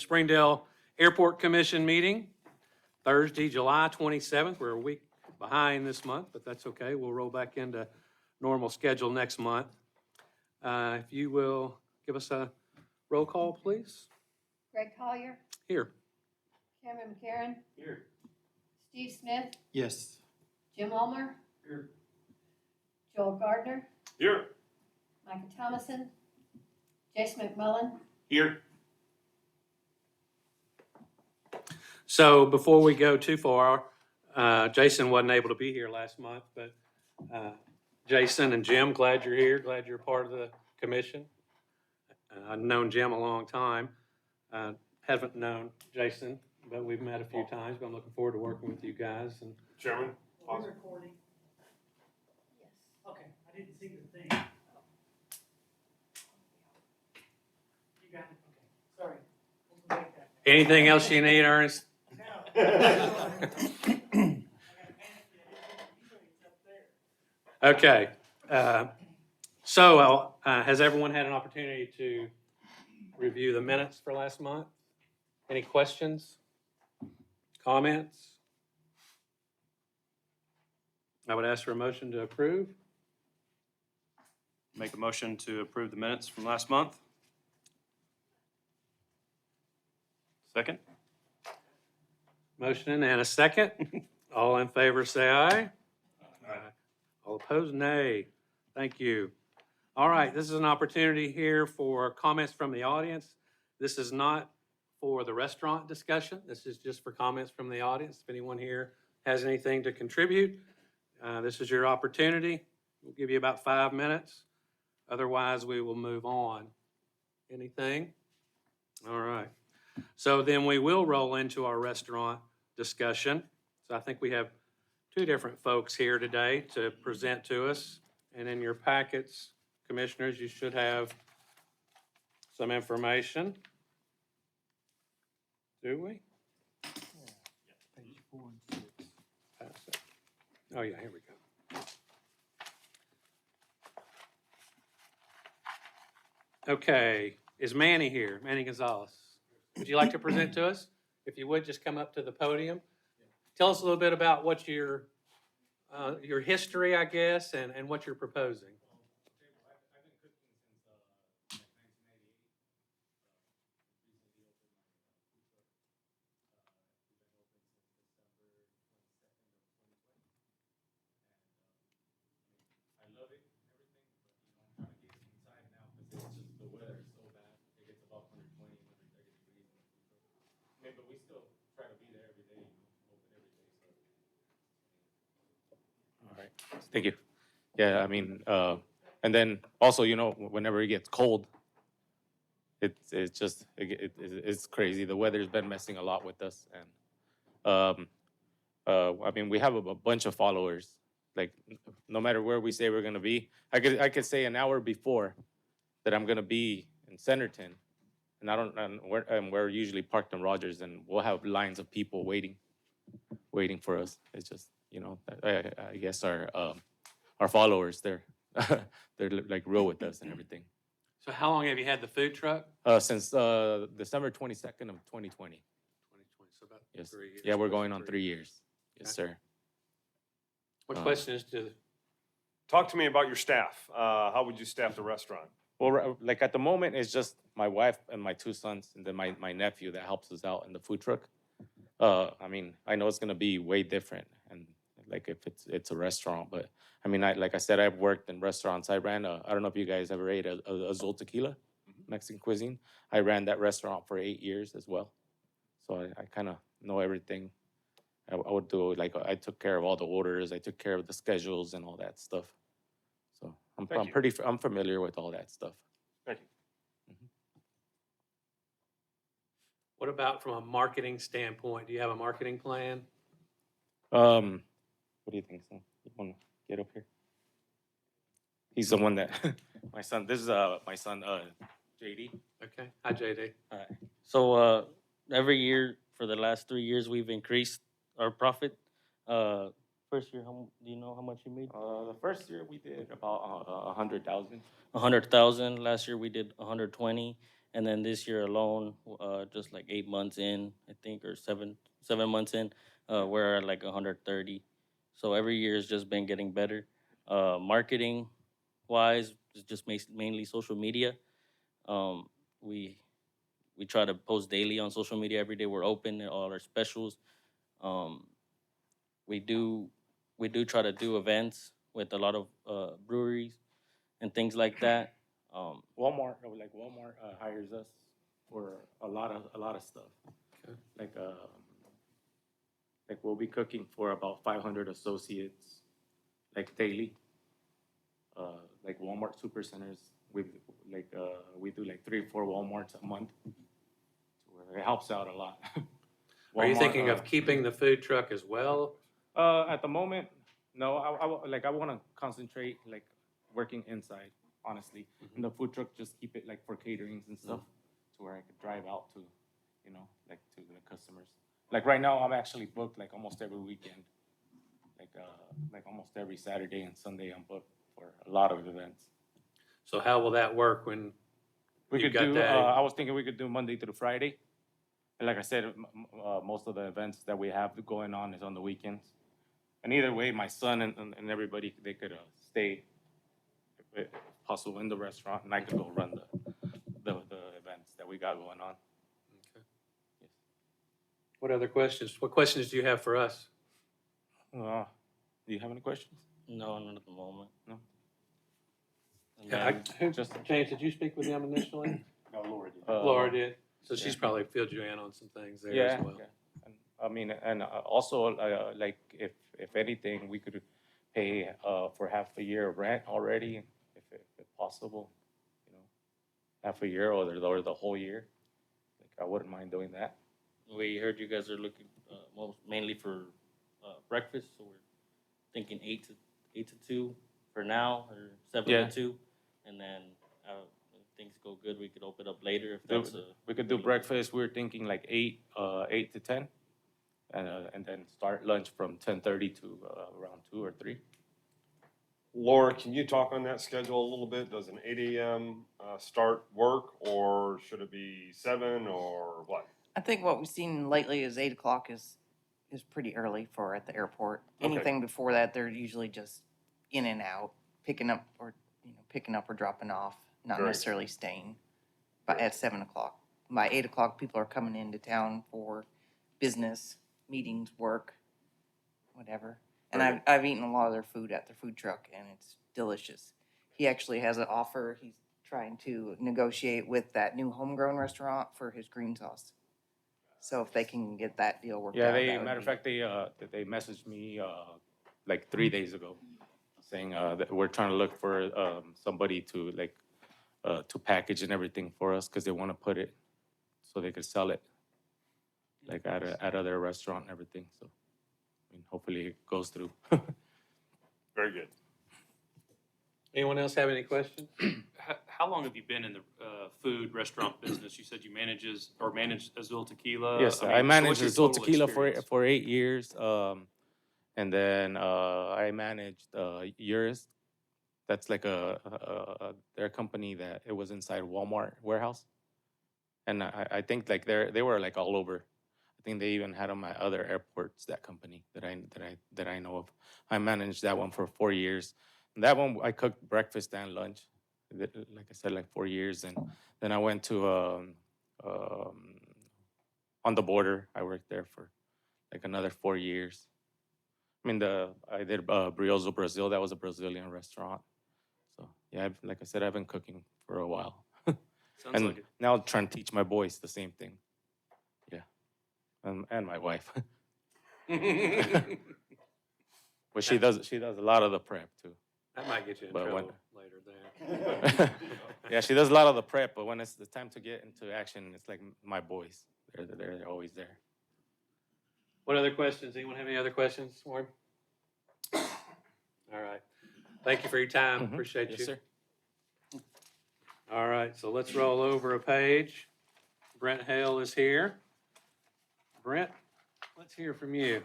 Springdale Airport Commission meeting, Thursday, July 27th. We're a week behind this month, but that's okay. We'll roll back into normal schedule next month. If you will give us a roll call, please. Greg Collier, Here. Cameron McCarron, Here. Steve Smith, Yes. Jim Ulmer, Here. Joel Gardner, Here. Micah Thomason, Jason McMullen. Here. So before we go too far, Jason wasn't able to be here last month, but Jason and Jim, glad you're here. Glad you're part of the commission. I've known Jim a long time. Haven't known Jason, but we've met a few times. But I'm looking forward to working with you guys. And Chairman. Are we recording? Yes. Okay, I didn't see the thing. You got it, okay, sorry. We'll make that. anything else you need, Ernest? Okay. So has everyone had an opportunity to review the minutes for last month? Any questions? Comments? I would ask for a motion to approve. Make a motion to approve the minutes from last month. Second? Motion and a second. All in favor, say aye. Aye. All opposed, nay. Thank you. All right, this is an opportunity here for comments from the audience. This is not for the restaurant discussion. This is just for comments from the audience. If anyone here has anything to contribute, this is your opportunity. We'll give you about 5 minutes. Otherwise, we will move on. Anything? All right. So then we will roll into our restaurant discussion. So I think we have two different folks here today to present to us. And in your packets, commissioners, you should have some information. Do we? Page 4 and 6. Pass it. Oh, yeah, here we go. Okay, is Manny here? Manny Gonzalez. Would you like to present to us? If you would, just come up to the podium. Tell us a little bit about what your history, I guess, and what you're proposing. Thank you. Yeah, I mean, and then also, you know, whenever it gets cold, it's crazy. The weather's been messing a lot with us, and I mean, we have a bunch of followers. Like, no matter where we say we're gonna be, I could say an hour before that I'm gonna be in Centerton, and we're usually parked in Rogers, and we'll have lines of people waiting for us. It's just, you know, I guess our followers, they're like real with us and everything. So how long have you had the food truck? Since December 22nd of 2020. 2020, so about Yes. 3 years. Yeah, we're going on 3 years. Yes, Okay. sir. What questions do, Talk to me about your staff. How would you staff the restaurant? Well, like at the moment, it's just my wife and my 2 sons, and then my nephew that helps us out in the food truck. I mean, I know it's gonna be way different, and like if it's a restaurant, but I mean, like I said, I've worked in restaurants. I ran I don't know if you guys ever ate Azul Tequila, Mexican cuisine. I ran that restaurant for 8 years as well, so I kind of know everything. I would do, like, I took care of all the orders, I took care of the schedules and all that stuff. So Thank you. I'm familiar with all that stuff. Thank you. what about from a marketing standpoint? Do you have a marketing plan? What do you think, son? You want to get up here? He's the one that my son. This is my son, JD. Okay, hi JD. All right. So every year for the last 3 years, we've increased our profit. First year, do you know how much you made? The first year we did about 100,000. 100,000. Last year we did 120, And then this year alone, just like 8 months in, I think, or 7 months in, we're at like 130. So every year has just been getting better. Marketing wise, it's just mainly social media. Um, we we try to post daily on social media every day. We're open at all our specials. Um, we do we do try to do events with a lot of breweries and things like that. Walmart, hires us for a lot of stuff. Okay. Like we'll be cooking for about 500 associates, like daily. Like Walmart supercenters, we do like 3 or 4 WalMarts a month, where it helps out a lot. Are you Walmart, thinking of keeping the food truck as well? At the moment, no. I want to concentrate like working inside, honestly. And the food truck, just keep it like for caterings and stuff, to where I could drive out to, like to the customers. Like right now, I'm actually booked like almost every weekend. Like almost every Saturday and Sunday, I'm booked for a lot of events. So how will that work when We you've could got do. that? I was thinking we could do Monday through Friday. And like I said, most of the events that we have going on is on the weekends. And either way, my son and everybody, they could stay, if possible, in the restaurant, and I could go run the events that we got going on. Okay. Yes. What other questions? What questions do you have for us? Do you have any questions? No, not at the moment. No. And Yeah, then- James, did you speak with them initially? No, Laura did. Laura did. So she's yeah. probably filled you in on some things there Yeah. as well. Yeah. And, I mean, and also, like, if anything, we could pay for half a year of rent already, if possible. Half a year or the whole year. Like, I wouldn't mind doing that. We heard you guys are looking mainly for breakfast, so we're thinking 8 to 2 for now, or 7 Yeah. to 2, and then if things go good, we could open up later if that's We could do breakfast. We were thinking like 8 to 10, and then start lunch from 10:30 to around 2 or 3. Laura, can you talk on that schedule a little bit? Does an 8 a.m. Start work, or should it be 7 or what? I think what we've seen lately is 8 o'clock is pretty early for at the airport. Okay. Anything before that, they're usually just in and out, picking up or dropping off, not Great. necessarily staying. But at 7 o'clock, by 8 o'clock, people are coming into town for business, meetings, work, whatever. And Great. I've eaten a lot of their food at their food truck, and it's delicious. He actually has an offer. He's trying to negotiate with that new homegrown restaurant for his green sauce. So if they can get that deal worked Yeah, out, that would matter of be- fact, they messaged me like 3 days ago, saying that we're trying to look for somebody to to package and everything for us, because they want to put it so they could sell it like at their restaurant and everything. So, I mean, hopefully it goes through. Very good. Anyone else have any questions? How long have you been in the food restaurant business? You said you managed Azul Tequila. Yes, mean, I so managed what's your Azul total Tequila experience? for 8 years, and then I managed Urist. That's like their company that it was inside Walmart warehouse, and I think like they were like all over. I think they even had them at other airports. That company that I know of. I managed that one for 4 years. And that one I cooked breakfast and lunch. Like I said, like 4 years, and then I went to On the Border. I worked there for like another 4 years. I mean, I did Brioso Brazil. That was a Brazilian restaurant. So yeah, like I said, I've been cooking for a while. Sounds And like it. now I'm trying to teach my boys the same thing. Yeah, and my wife. But she does a lot of the prep too. That might get you in But trouble when- later there. Yeah, she does a lot of the prep, but when it's the time to get into action, it's like my boys. They're always there. What other questions? Anyone have any other questions, Warren? All right. Thank you for your time. Mhm. Appreciate Yes, you. sir. All right, so let's roll over a page. Brent Hale is here. Brent, let's hear from you.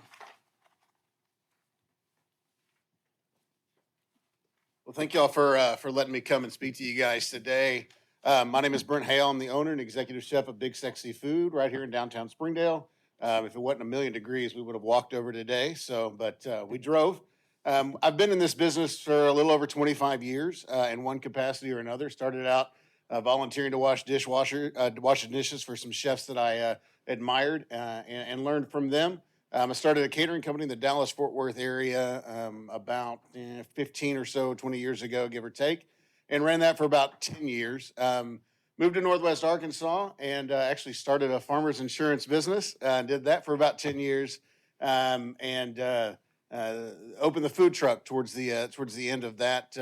Well, thank y'all for letting me come and speak to you guys today. My name is Brent Hale. I'm the owner and executive chef of Big Sexy Food right here in downtown Springdale. If it wasn't a million degrees, we would have walked over today. But we drove. I've been in this business for a little over 25 years in one capacity or another. Started out volunteering to wash washing dishes for some chefs that I admired and learned from them. I started a catering company in the Dallas-Fort Worth area about 15 or so, 20 years ago, give or take, and ran that for about 10 years. Moved to Northwest Arkansas and actually started a farmer's insurance business. Did that for about 10 years and opened the food truck towards the end of that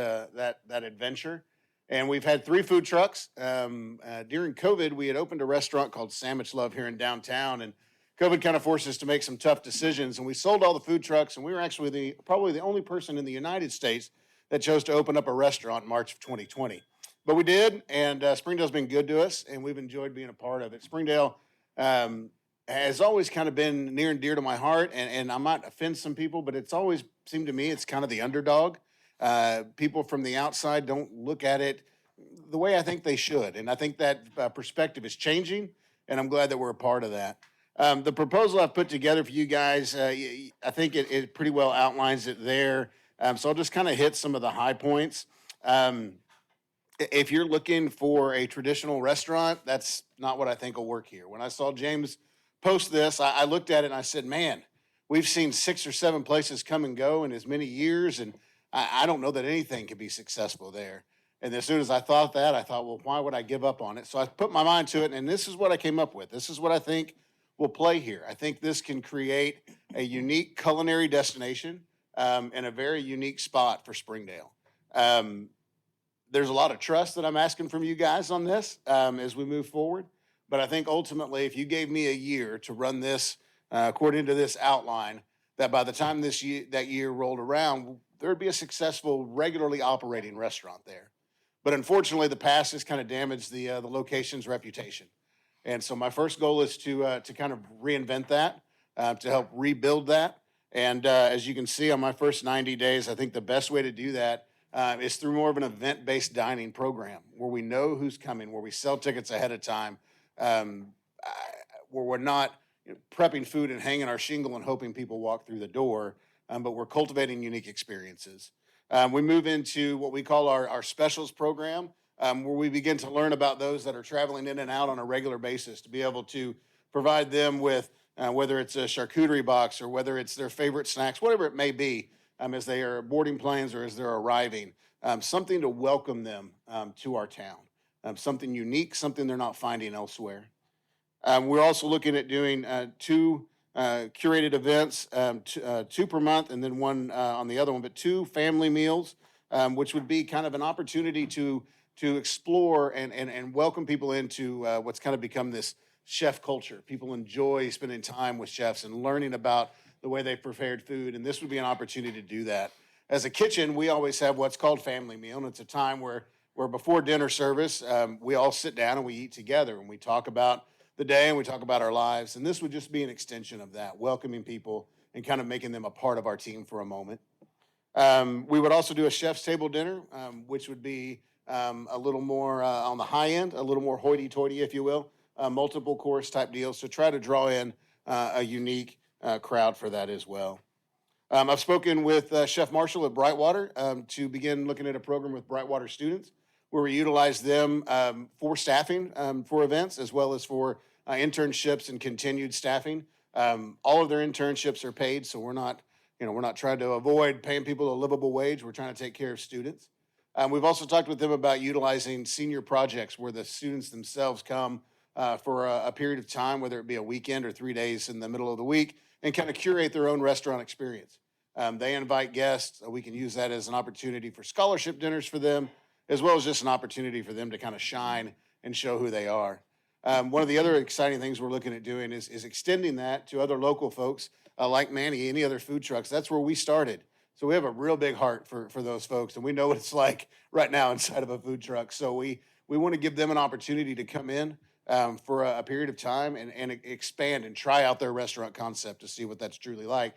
adventure. And we've had 3 food trucks. During COVID, we had opened a restaurant called Sandwich Love here in downtown, and COVID kind of forced us to make some tough decisions. And we sold all the food trucks, and we were actually probably the only person in the United States that chose to open up a restaurant in March of 2020. But we did, and Springdale's been good to us, and we've enjoyed being a part of it. Springdale has always kind of been near and dear to my heart, and I might offend some people, but it's always seemed to me it's kind of the underdog. People from the outside don't look at it the way I think they should, and I think that perspective is changing, and I'm glad that we're a part of that. The proposal I've put together for you guys, I think it pretty well outlines it there. So I'll just kind of hit some of the high points. If you're looking for a traditional restaurant, that's not what I think will work here. When I saw James post this, I looked at it and I said, man, we've seen 6 or 7 places come and go in as many years, and I don't know that anything can be successful there. And as soon as I thought that, I thought, well, why would I give up on it? So I put my mind to it, and this is what I came up with. This is what I think will play here. I think this can create a unique culinary destination and a very unique spot for Springdale. There's a lot of trust that I'm asking from you guys on this as we move forward. But I think ultimately, if you gave me a year to run this according to this outline, that by the time that year rolled around, there'd be a successful, regularly operating restaurant there. But unfortunately, the past has kind of damaged the location's reputation. And so my first goal is to kind of reinvent that, to help rebuild that. And as you can see on my first 90 days, I think the best way to do that is through more of an event-based dining program where we know who's coming, where we sell tickets ahead of time, where we're not prepping food and hanging our shingle and hoping people walk through the door, but we're cultivating unique experiences. We move into what we call our specials program, where we begin to learn about those that are traveling in and out on a regular basis to be able to provide them with whether it's a charcuterie box or whether it's their favorite snacks, whatever it may be, as they are boarding planes or as they're arriving, something to welcome them to our town, something unique, something they're not finding elsewhere. We're also looking at doing 2 curated events, 2 per month, and then one on the other one, but 2 family meals, which would be kind of an opportunity to explore and welcome people into what's kind of become this chef culture. People enjoy spending time with chefs and learning about the way they prepared food, and this would be an opportunity to do that. As a kitchen, we always have what's called family meal, and it's a time where before dinner service, we all sit down and we eat together, and we talk about the day and we talk about our lives, and this would just be an extension of that, welcoming people and kind of making them a part of our team for a moment. We would also do a chef's table dinner, which would be a little more on the high end, a little more hoity-toity, if you will, multiple course type deals to try to draw in a unique crowd for that as well. I've spoken with Chef Marshall at Brightwater to begin looking at a program with Brightwater students where we utilize them for staffing for events as well as for internships and continued staffing. All of their internships are paid, so we're not trying to avoid paying people a livable wage. We're trying to take care of students. We've also talked with them about utilizing senior projects where the students themselves come for a period of time, whether it be a weekend or 3 days in the middle of the week, and kind of curate their own restaurant experience. They invite guests. We can use that as an opportunity for scholarship dinners for them, as well as just an opportunity for them to kind of shine and show who they are. One of the other exciting things we're looking at doing is extending that to other local folks like Manny, any other food trucks. That's where we started. So we have a real big heart for those folks, and we know what it's like right now inside of a food truck. So we want to give them an opportunity to come in for a period of time and expand and try out their restaurant concept to see what that's truly like.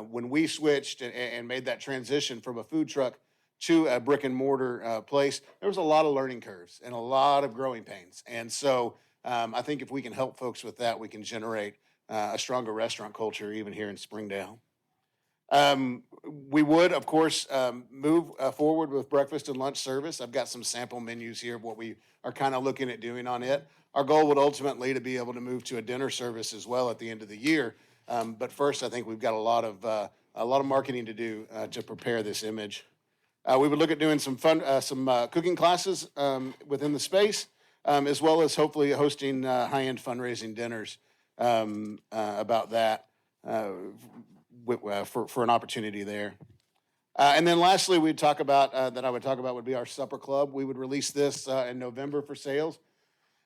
When we switched and made that transition from a food truck to a brick and mortar place, there was a lot of learning curves and a lot of growing pains. And so I think if we can help folks with that, we can generate a stronger restaurant culture even here in Springdale. We would, of course, move forward with breakfast and lunch service. I've got some sample menus here of what we are kind of looking at doing on it. Our goal would ultimately to be able to move to a dinner service as well at the end of the year. But first, I think we've got a lot of marketing to do to prepare this image. We would look at doing some cooking classes within the space, as well as hopefully hosting high-end fundraising dinners about that. For an opportunity there. And then lastly, we'd talk about, would be our supper club. We would release this in November for sales.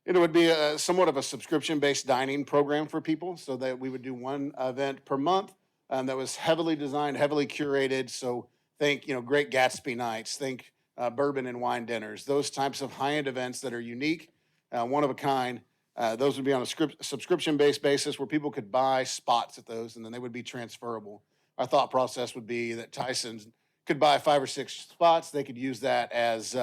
It would be somewhat of a subscription-based dining program for people, so that we would do one event per month that was heavily designed, heavily curated. So think, Great Gatsby nights, think bourbon and wine dinners, those types of high-end events that are unique, one of a kind. Those would be on a subscription-based basis where people could buy spots at those, and then they would be transferable. Our thought process would be that Tyson could buy 5 or 6 spots. They could use that as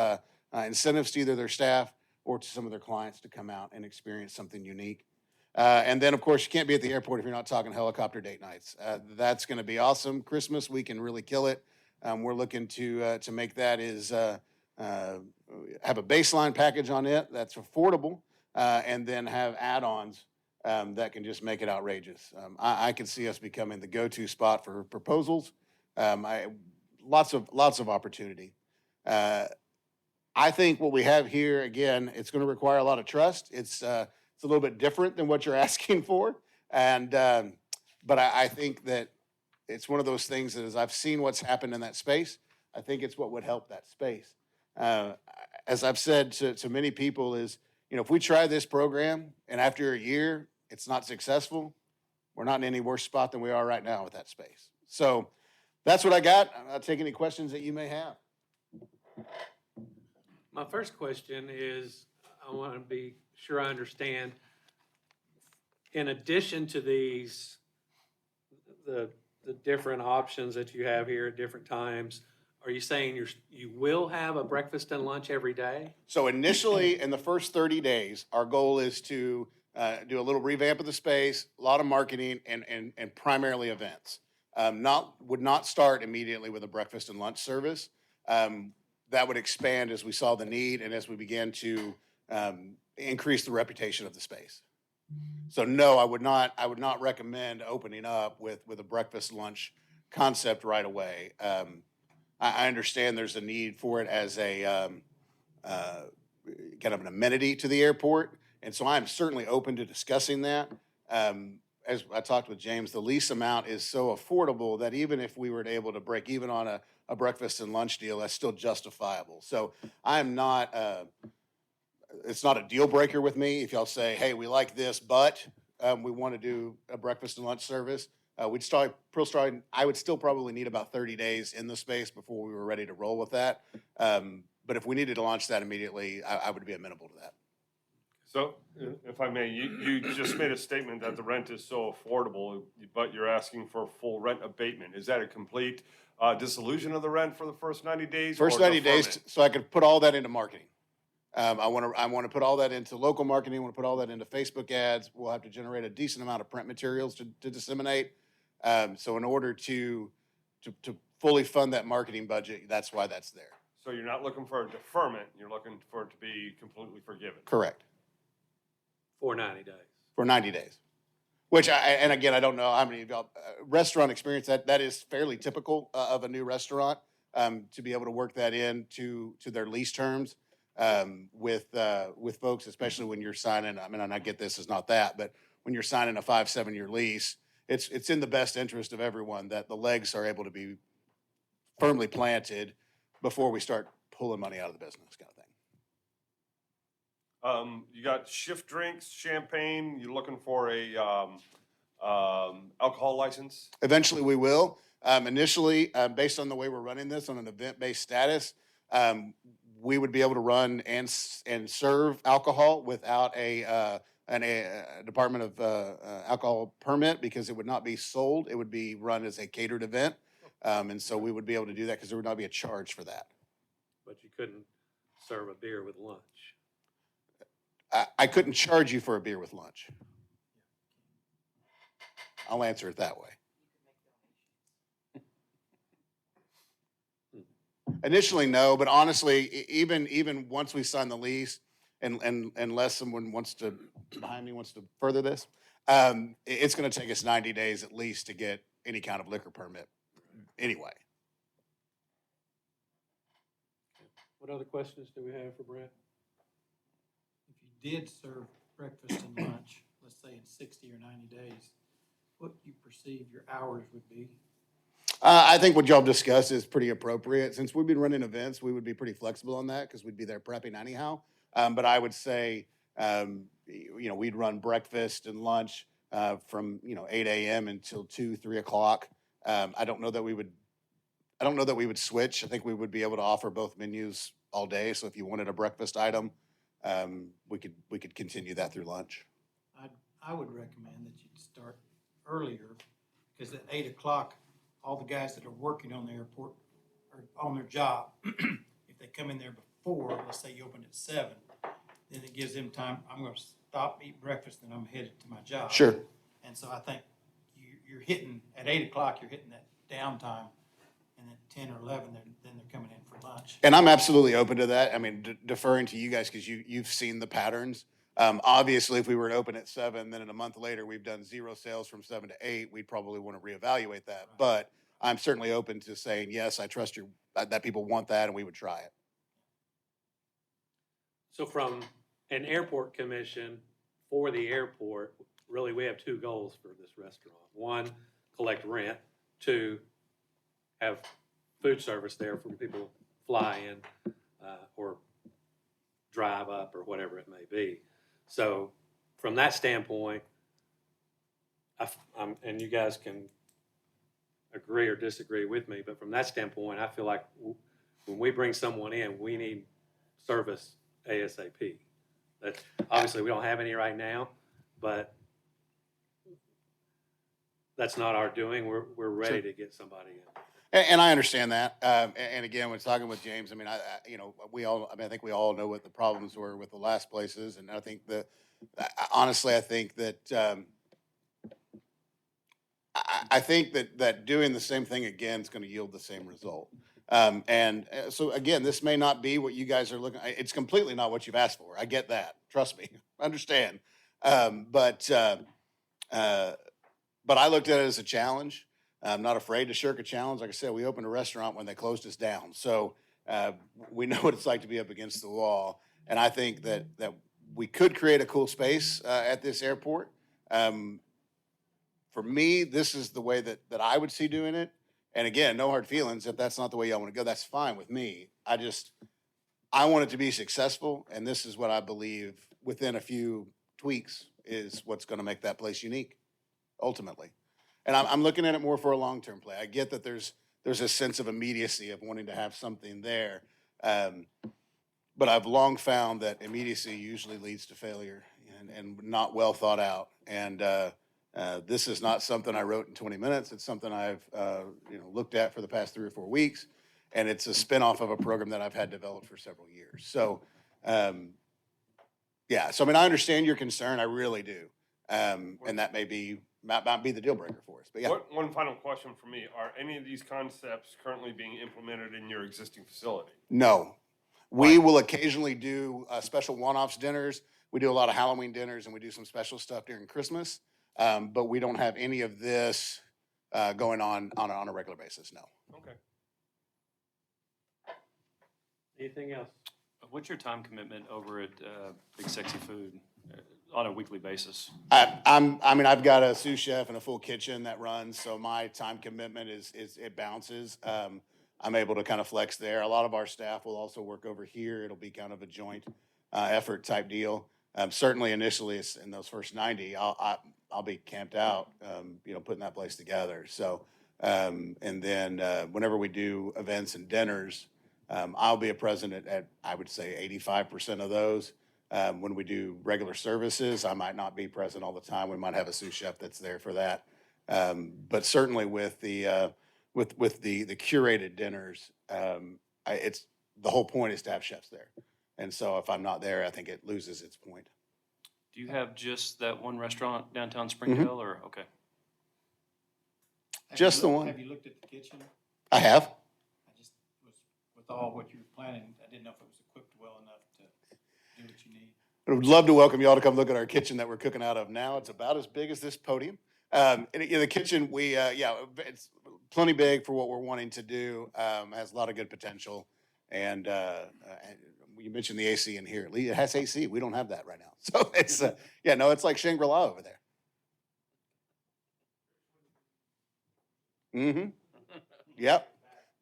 incentives to either their staff or to some of their clients to come out and experience something unique. And then, of course, you can't be at the airport if you're not talking helicopter date nights. That's going to be awesome. Christmas, we can really kill it. We're looking to make that have a baseline package on it that's affordable. And then have add-ons that can just make it outrageous. I can see us becoming the go-to spot for proposals. Lots of opportunity. I think what we have here, again, it's going to require a lot of trust. It's a little bit different than what you're asking for, but I think that it's one of those things that as I've seen what's happened in that space, I think it's what would help that space. As I've said to many people is, if we try this program and after a year it's not successful, we're not in any worse spot than we are right now with that space. So that's what I got. I'll take any questions that you may have. My first question is, I want to be sure I understand. In addition to these, the different options that you have here at different times, are you saying you will have a breakfast and lunch every day? So initially, in the first 30 days, our goal is to do a little revamp of the space, a lot of marketing, and primarily events. Would not start immediately with a breakfast and lunch service. That would expand as we saw the need and as we began to increase the reputation of the space. So no, I would not recommend opening up with a breakfast lunch concept right away. I understand there's a need for it as a kind of an amenity to the airport, and so I'm certainly open to discussing that. As I talked with James, the lease amount is so affordable that even if we were able to break even on a breakfast and lunch deal, that's still justifiable. So I'm not, it's not a deal breaker with me if y'all say, hey, we like this, but we want to do a breakfast and lunch service. I would still probably need about 30 days in the space before we were ready to roll with that. But if we needed to launch that immediately, I would be amenable to that. So, if I may, you just made a statement that the rent is so affordable, but you're asking for full rent abatement. Is that a complete dissolution of the rent for the first 90 days? First or 90 days, deferment? so I could put all that into marketing. I want to put all that into local marketing. I want to put all that into Facebook ads. We'll have to generate a decent amount of print materials to disseminate. So in order to fully fund that marketing budget, that's why that's there. So you're not looking for a deferment, you're looking for it to be completely forgiven. Correct. For 90 days. For 90 days. Which, and again, I don't know how many of y'all, restaurant experience, that is fairly typical of a new restaurant, to be able to work that in to their lease terms with folks, especially when you're signing, I mean, and I get this is not that, but when you're signing a 5-7 year lease, it's in the best interest of everyone that the legs are able to be firmly planted before we start pulling money out of the business, kind of thing. You got shift drinks, champagne. You looking for a alcohol license? Eventually, we will. Initially, based on the way we're running this on an event-based status, we would be able to run and serve alcohol without a Department of Alcohol permit because it would not be sold. It would be run as a catered event, and so we would be able to do that because there would not be a charge for that. but you couldn't serve a beer with lunch. I couldn't charge you for a beer with lunch. I'll answer it that way. Initially, no, but honestly, even once we sign the lease, and unless someone behind me wants to further this, it's going to take us 90 days at least to get any kind of liquor permit. Anyway, What other questions do we have for Brent? If you did serve breakfast and lunch, let's say in 60 or 90 days, what you perceive your hours would be? I think what y'all discussed is pretty appropriate. Since we've been running events, we would be pretty flexible on that because we'd be there prepping anyhow. But I would say, we'd run breakfast and lunch from 8 a.m. until 2, 3 o'clock. I don't know that we would switch. I think we would be able to offer both menus all day. So if you wanted a breakfast item, we could continue that through lunch. I would recommend that you'd start earlier, because at 8 o'clock, all the guys that are working on the airport are on their job. If they come in there before, let's say you open at 7, then it gives them time. I'm going to stop, eat breakfast, and I'm headed to my job. Sure. And so I think you're hitting, at 8 o'clock, you're hitting that downtime. And at 10 or 11, then they're coming in for lunch. And I'm absolutely open to that. I mean, deferring to you guys because you've seen the patterns. Obviously, if we were to open at 7, then in a month later we've done 0 sales from 7 to 8, we'd probably want to reevaluate that. Right. But I'm certainly open to saying yes. I trust that people want that, and we would try it. So from an airport commission for the airport, really, we have 2 goals for this restaurant. 1, collect rent. 2, have food service there for people fly in or drive up or whatever it may be. So from that standpoint, and you guys can agree or disagree with me, but from that standpoint, I feel like when we bring someone in, we need service ASAP. That's, obviously, we don't have any right now, but that's not our doing. We're ready to get somebody in. And I understand that. And again, when talking with James, I mean, I think we all know what the problems were with the last places. And I think honestly, I think that, I think that doing the same thing again is going to yield the same result. So again, this may not be what you guys are looking. It's completely not what you've asked for. I get that. Trust me, I understand. But I looked at it as a challenge. I'm not afraid to shirk a challenge. Like I said, we opened a restaurant when they closed us down. So we know what it's like to be up against the wall. And I think that we could create a cool space at this airport. For me, this is the way that I would see doing it. And again, no hard feelings. If that's not the way y'all want to go, that's fine with me. I want it to be successful. And this is what I believe within a few tweaks is what's going to make that place unique, ultimately. And I'm looking at it more for a long-term play. I get that there's a sense of immediacy of wanting to have something there. But I've long found that immediacy usually leads to failure and not well thought out. And this is not something I wrote in 20 minutes. It's something I've looked at for the past 3 or 4 weeks. And it's a spinoff of a program that I've had developed for several years. So, yeah. So, I mean, I understand your concern. I really do. And that might not be the deal breaker for us, but yeah. One final question for me. Are any of these concepts currently being implemented in your existing facility? No. We will occasionally do special one-offs dinners. We do a lot of Halloween dinners, and we do some special stuff during Christmas. But we don't have any of this going on a regular basis, no. Okay. Anything else? What's your time commitment over at Big Sexy Food on a weekly basis? I've got a sous chef and a full kitchen that runs, so my time commitment it bounces. I'm able to kind of flex there. A lot of our staff will also work over here. It'll be kind of a joint effort type deal. Certainly initially it's in those first 90, I'll be camped out, putting that place together. So, and then whenever we do events and dinners, I'll be a present at I would say 85% of those. When we do regular services, I might not be present all the time. We might have a sous chef that's there for that. But certainly with the curated dinners, the whole point is to have chefs there. And so if I'm not there, I think it loses its point. Do you have just that one restaurant downtown Springdale, or, okay? Have Just you the looked- one. Have you looked at the kitchen? I have. I just was, with all what you were planning, I didn't know if it was equipped well enough to do what you need. I would love to welcome you all to come look at our kitchen that we're cooking out of now. It's about as big as this podium. The kitchen, it's plenty big for what we're wanting to do. Has a lot of good potential. And you mentioned the AC in here. It has AC. We don't have that right now. So it's, it's like Shangri-La over there. Mm-hmm. Yep.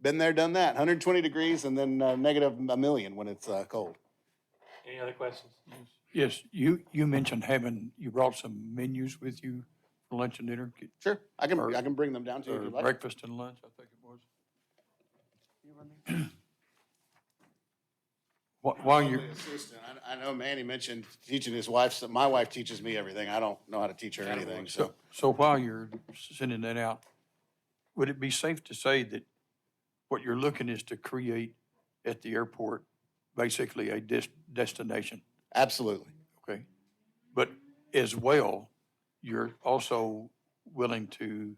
Been there, done that. 120 degrees and then negative a million when it's cold. Any other questions? Yes, you mentioned you brought some menus with you for lunch and dinner, Sure. I can Or- bring them down to you if or you'd like. breakfast and lunch, I think it was. While you're, Lovely assistant. I know Manny mentioned teaching his wife. So my wife teaches me everything. I don't know how to teach her anything. So so while you're sending that out, would it be safe to say that what you're looking is to create at the airport basically a destination, absolutely. okay? But as well, you're also willing to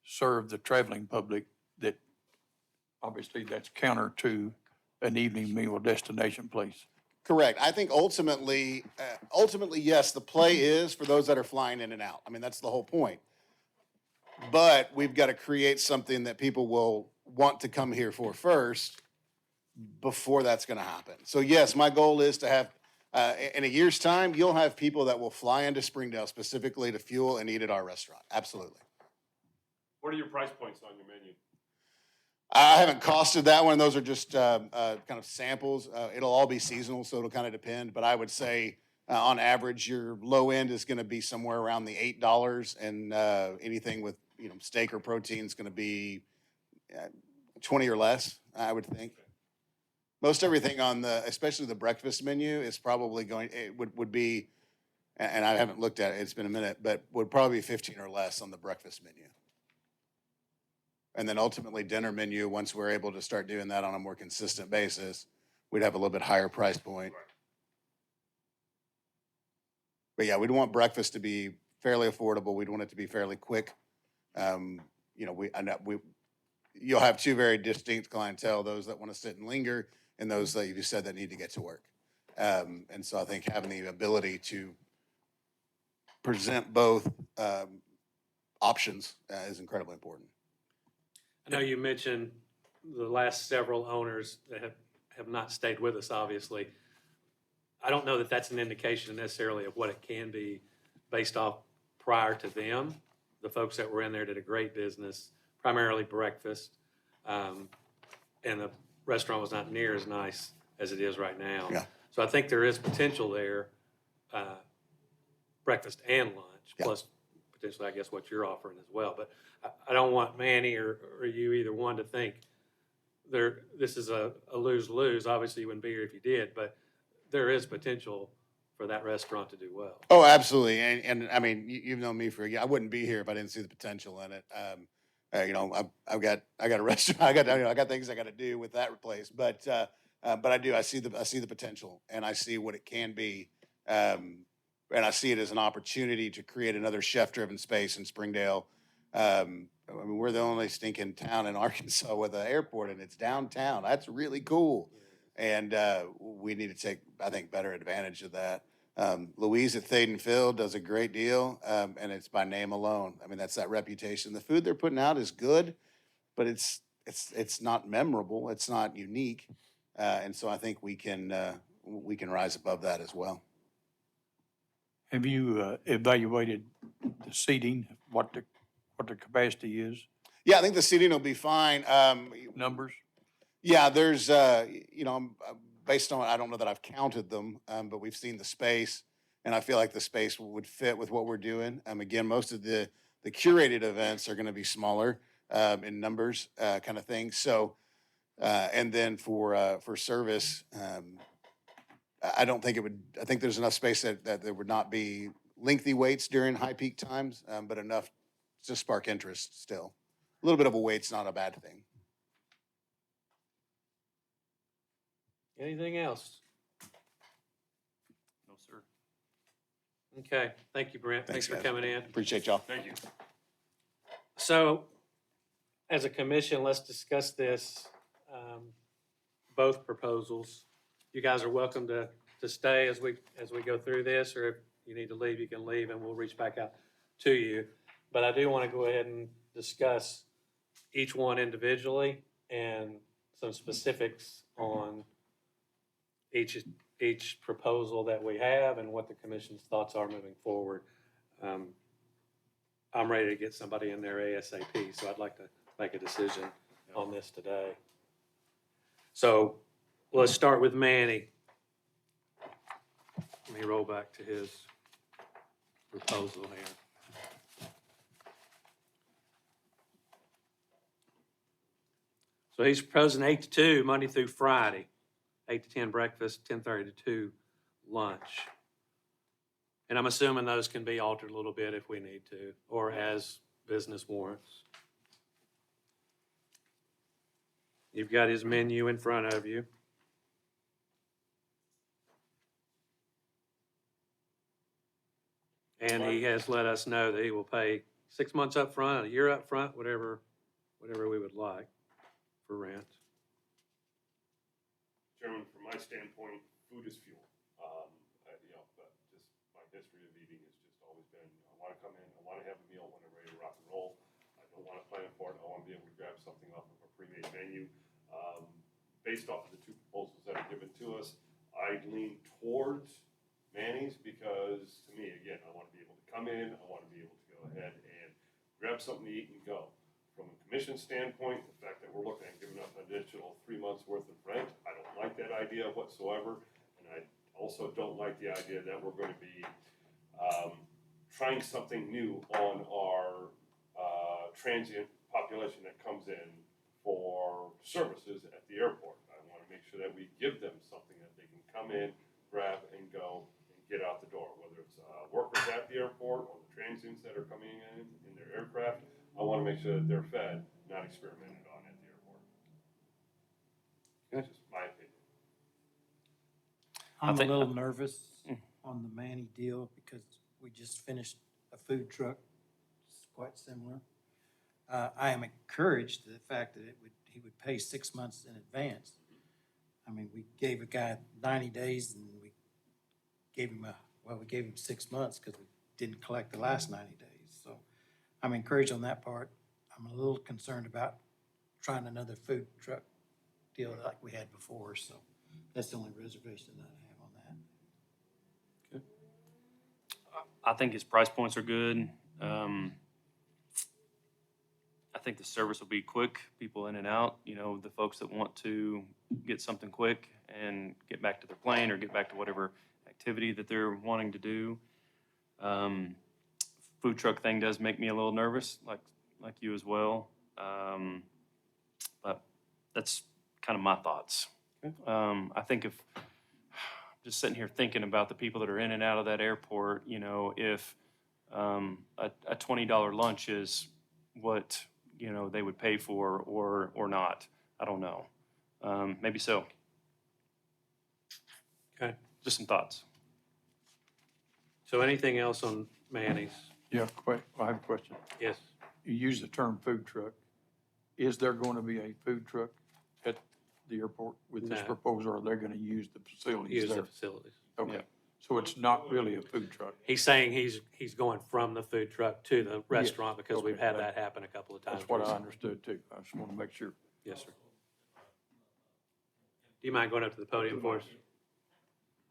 serve the traveling public that obviously that's counter to an evening meal destination place. Correct. I think ultimately, yes, the play is for those that are flying in and out. I mean, that's the whole point. But we've got to create something that people will want to come here for first before that's going to happen. So yes, my goal is to have, in a year's time, you'll have people that will fly into Springdale specifically to fuel and eat at our restaurant. Absolutely. What are your price points on your menu? I haven't costed that one. Those are just kind of samples. It'll all be seasonal, so it'll kind of depend. But I would say, on average, your low end is going to be somewhere around the $8, and anything with steak or protein is going to be 20 or less. I would think. Most everything on especially the breakfast menu, is probably would be, and I haven't looked at it. It's been a minute, but would probably be 15 or less on the breakfast menu. And then ultimately dinner menu, once we're able to start doing that on a more consistent basis, we'd have a little bit higher price point. But yeah, we'd want breakfast to be fairly affordable. We'd want it to be fairly quick. You'll have two very distinct clientele, those that want to sit and linger and those that you said that need to get to work. And so I think having the ability to present both options is incredibly important. I know you mentioned the last several owners that have not stayed with us, obviously. I don't know that that's an indication necessarily of what it can be based off prior to them. The folks that were in there did a great business, primarily breakfast. And the restaurant was not near as nice as it is right now. Yeah. So I think there is potential there, breakfast and lunch, Yeah. plus potentially, I guess, what you're offering as well. But I don't want Manny or you, either one, to think this is a lose-lose. Obviously, you wouldn't be here if you did, but there is potential for that restaurant to do well. Oh, absolutely. And I mean, you've known me for a year. I wouldn't be here if I didn't see the potential in it. I've got a restaurant. I got things I got to do with that place. But I do. I see the potential, and I see what it can be. And I see it as an opportunity to create another chef-driven space in Springdale. I mean, we're the only stinking town in Arkansas with an airport, and it's downtown. That's really cool. And we need to take, I think, better advantage of that. Louise at Thaden Field does a great deal, and it's by name alone. I mean, that's that reputation. The food they're putting out is good, but it's not memorable. It's not unique, and so I think we can rise above that as well. Have you evaluated the seating, what the capacity is, Yeah, I think the seating will be fine. numbers? Yeah, there's, based on, I don't know that I've counted them, but we've seen the space, and I feel like the space would fit with what we're doing. Again, most of the curated events are going to be smaller in numbers, kind of thing. So, and then for service, I don't think it would. I think there's enough space that there would not be lengthy waits during high peak times, but enough to spark interest still. A little bit of a wait's not a bad thing. Anything else? No, sir. Okay, thank you, Brent. Thanks for guys. coming in. Appreciate y'all. Thank you. So, as a commission, let's discuss this, both proposals. You guys are welcome to stay as we go through this, or if you need to leave, you can leave, and we'll reach back out to you. But I do want to go ahead and discuss each one individually and some specifics on each proposal that we have and what the commission's thoughts are moving forward. I'm ready to get somebody in there ASAP, so I'd like to make a decision on this today. So let's start with Manny. Let me roll back to his proposal here. So he's proposing 8 to 2, Monday through Friday, 8 to 10 breakfast, 10:30 to 2 lunch. And I'm assuming those can be altered a little bit if we need to, or as business warrants. You've got his menu in front of you. And he has let us know that he will pay 6 months up front, a year up front, whatever we would like for rent. Chairman, from my standpoint, food is fuel. But just my history of eating has just always been, I want to come in, I want to have a meal when I'm ready to rock and roll. I don't want to plan for it. I want to be able to grab something off of a pre-made menu. Based off of the two proposals that are given to us, I lean towards Manny's because, to me, again, I want to be able to come in, I want to be able to go ahead and grab something to eat and go. From a commission standpoint, the fact that we're looking at giving up an additional 3 months worth of rent, I don't like that idea whatsoever. And I also don't like the idea that we're going to be trying something new on our transient population that comes in for services at the airport. I want to make sure that we give them something that they can come in, grab and go and get out the door, whether it's workers at the airport or the transients that are coming in their aircraft. I want to make sure that they're fed, not experimented on at the airport. That's just my opinion. I'm a think- little nervous on the Manny deal because we just finished a food truck. It's quite similar. I am encouraged to the fact that he would pay 6 months in advance. I mean, we gave a guy 90 days and we gave him 6 months because we didn't collect the last 90 days. So I'm encouraged on that part. I'm a little concerned about trying another food truck deal like we had before, so that's the only reservation that I have on that. I think his price points are good. I think the service will be quick, people in and out, the folks that want to get something quick and get back to their plane or get back to whatever activity that they're wanting to do. Food truck thing does make me a little nervous, like you as well. But that's kind of my thoughts. I think if, just sitting here thinking about the people that are in and out of that airport, if a $20 lunch is what, they would pay for or not, I don't know. Maybe so. Okay. Just some thoughts. So anything else on Manny's? Yeah, I have a question. Yes. You use the term food truck. Is there going to be a food truck at the airport with this No. proposal, or are they going to use the facilities Use the there? facilities. Okay, Yeah. so it's not really a food truck. He's saying he's going from the food truck to the restaurant because we've okay, had that- that happen a couple of times. That's what I recently. understood too. I just want to make sure. Yes, sir. Do you mind going up to the podium for us?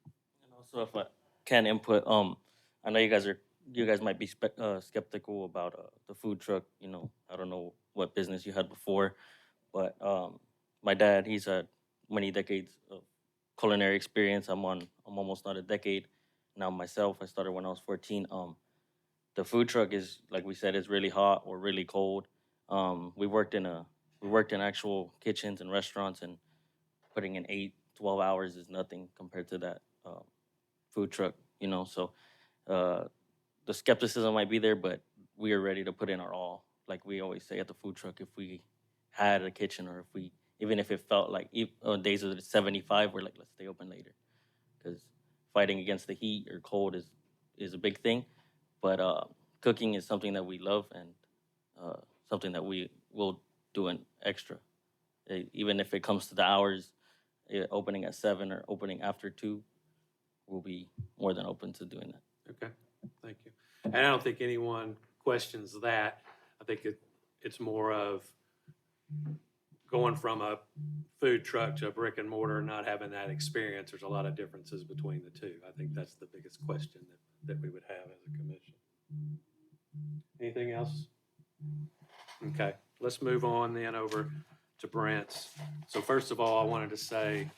And also, if I can input, I know you guys might be skeptical about the food truck. I don't know what business you had before, but my dad, he's had many decades of culinary experience. I'm almost not a decade now myself. I started when I was 14. The food truck is, like we said, is really hot or really cold. We worked in actual kitchens and restaurants, and putting in 8-12 hours is nothing compared to that food truck, so the skepticism might be there, but we are ready to put in our all. Like we always say at the food truck, if we had a kitchen or Even if it felt like on days of 75, we're like, let's stay open later, because fighting against the heat or cold is a big thing. But cooking is something that we love, and something that we will do an extra. Even if it comes to the hours, opening at 7 or opening after 2, we'll be more than open to doing that. Okay, thank you. And I don't think anyone questions that. I think it's more of going from a food truck to a brick and mortar and not having that experience. There's a lot of differences between the two. I think that's the biggest question that we would have as a commission. Anything else? Okay, let's move on then over to Brent's. So first of all, I wanted to say,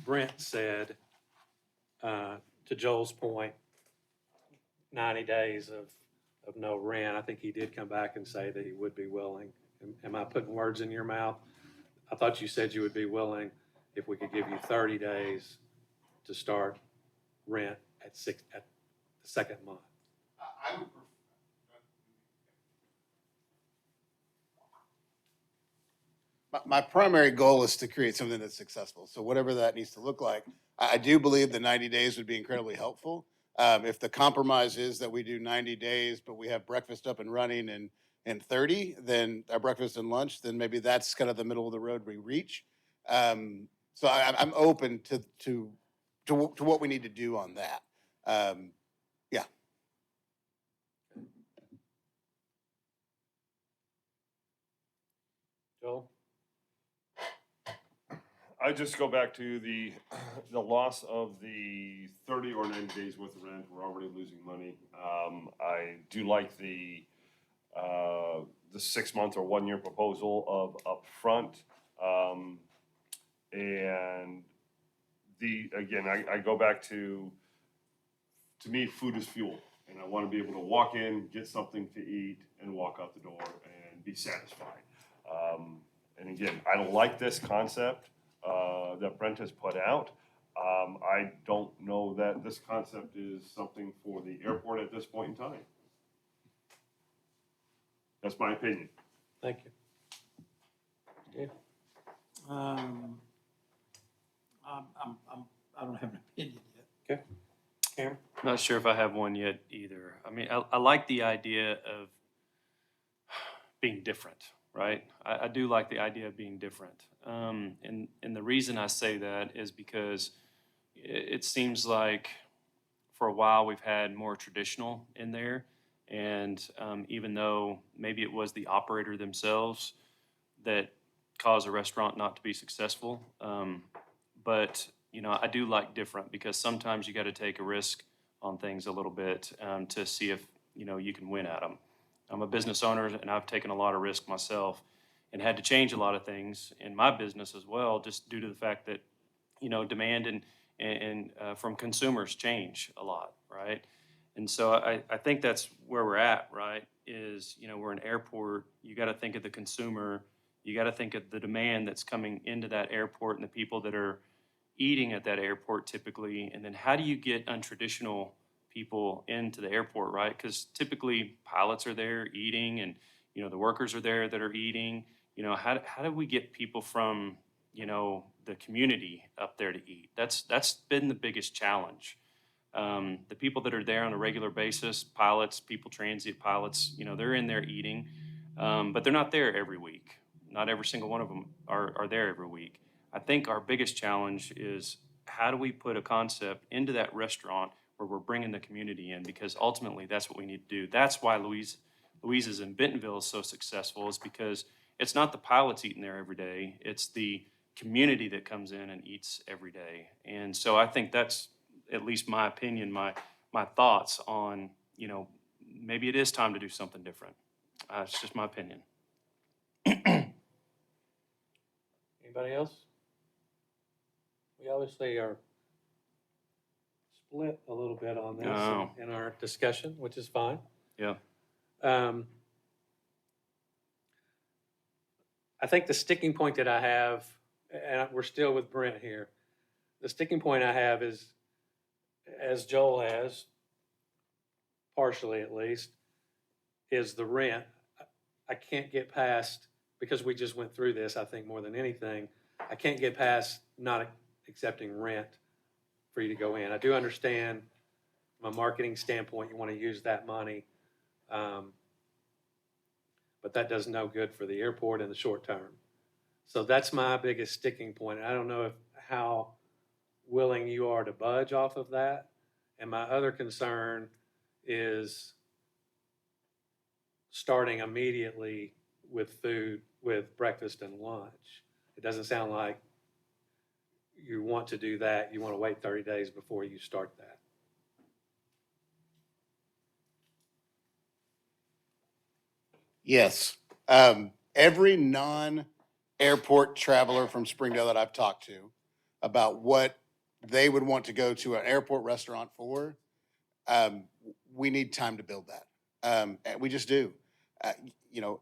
Brent said, to Joel's point, 90 days of no rent. I think he did come back and say that he would be willing. Am I putting words in your mouth? I thought you said you would be willing if we could give you 30 days to start rent at the second month. I would prefer. My primary goal is to create something that's successful. So whatever that needs to look like, I do believe the 90 days would be incredibly helpful. If the compromise is that we do 90 days, but we have breakfast up and running in 30, then our breakfast and lunch, then maybe that's kind of the middle of the road we reach. So I'm open to what we need to do on that. Yeah. Joel? I just go back to the loss of the 30 or 90 days worth of rent. We're already losing money. I do like the 6 month or 1 year proposal of upfront. And I go back to me, food is fuel. And I want to be able to walk in, get something to eat, and walk out the door and be satisfied. And again, I like this concept that Brent has put out. I don't know that this concept is something for the airport at this point in time. That's my opinion. Thank you. Steve? I don't have an opinion yet. Okay. Cameron? Not sure if I have one yet either. I mean, I like the idea of being different, right? I do like the idea of being different. And the reason I say that is because it seems like for a while we've had more traditional in there. And even though maybe it was the operator themselves that caused a restaurant not to be successful, but you know, I do like different because sometimes you got to take a risk on things a little bit to see if you know you can win at them. I'm a business owner and I've taken a lot of risk myself and had to change a lot of things in my business as well, just due to the fact that you know demand and from consumers change a lot, right? And so I think that's where we're at, right? Is you know we're an airport. You got to think of the consumer. You got to think of the demand that's coming into that airport and the people that are eating at that airport typically, and then how do you get untraditional people into the airport, right? Because typically pilots are there eating, and you know the workers are there that are eating. You know how do we get people from you know the community up there to eat? That's been the biggest challenge. The people that are there on a regular basis, pilots, people transit pilots, you know they're in there eating, but they're not there every week. Not every single one of them are there every week. I think our biggest challenge is how do we put a concept into that restaurant where we're bringing the community in, because ultimately that's what we need to do. That's why Louise's in Bentonville is so successful, is because it's not the pilots eating there every day, it's the community that comes in and eats every day. And so I think that's at least my opinion, my thoughts on, you know, maybe it is time to do something different. It's just my opinion. Anybody else? We obviously are split a little bit on this Oh. in our discussion, which is fine. Yeah. I think the sticking point that I have, and we're still with Brent here, the sticking point I have is, as Joel has, partially at least, is the rent. I can't get past because we just went through this, I think more than anything, I can't get past not accepting rent for you to go in. I do understand from a marketing standpoint, you want to use that money. But that does no good for the airport in the short term. So that's my biggest sticking point. I don't know how willing you are to budge off of that. And my other concern is starting immediately with food, with breakfast and lunch. It doesn't sound like you want to do that. You want to wait 30 days before you start that. Yes. Every non-airport traveler from Springdale that I've talked to about what they would want to go to an airport restaurant for, we need time to build that. And we just do. Uh, you know,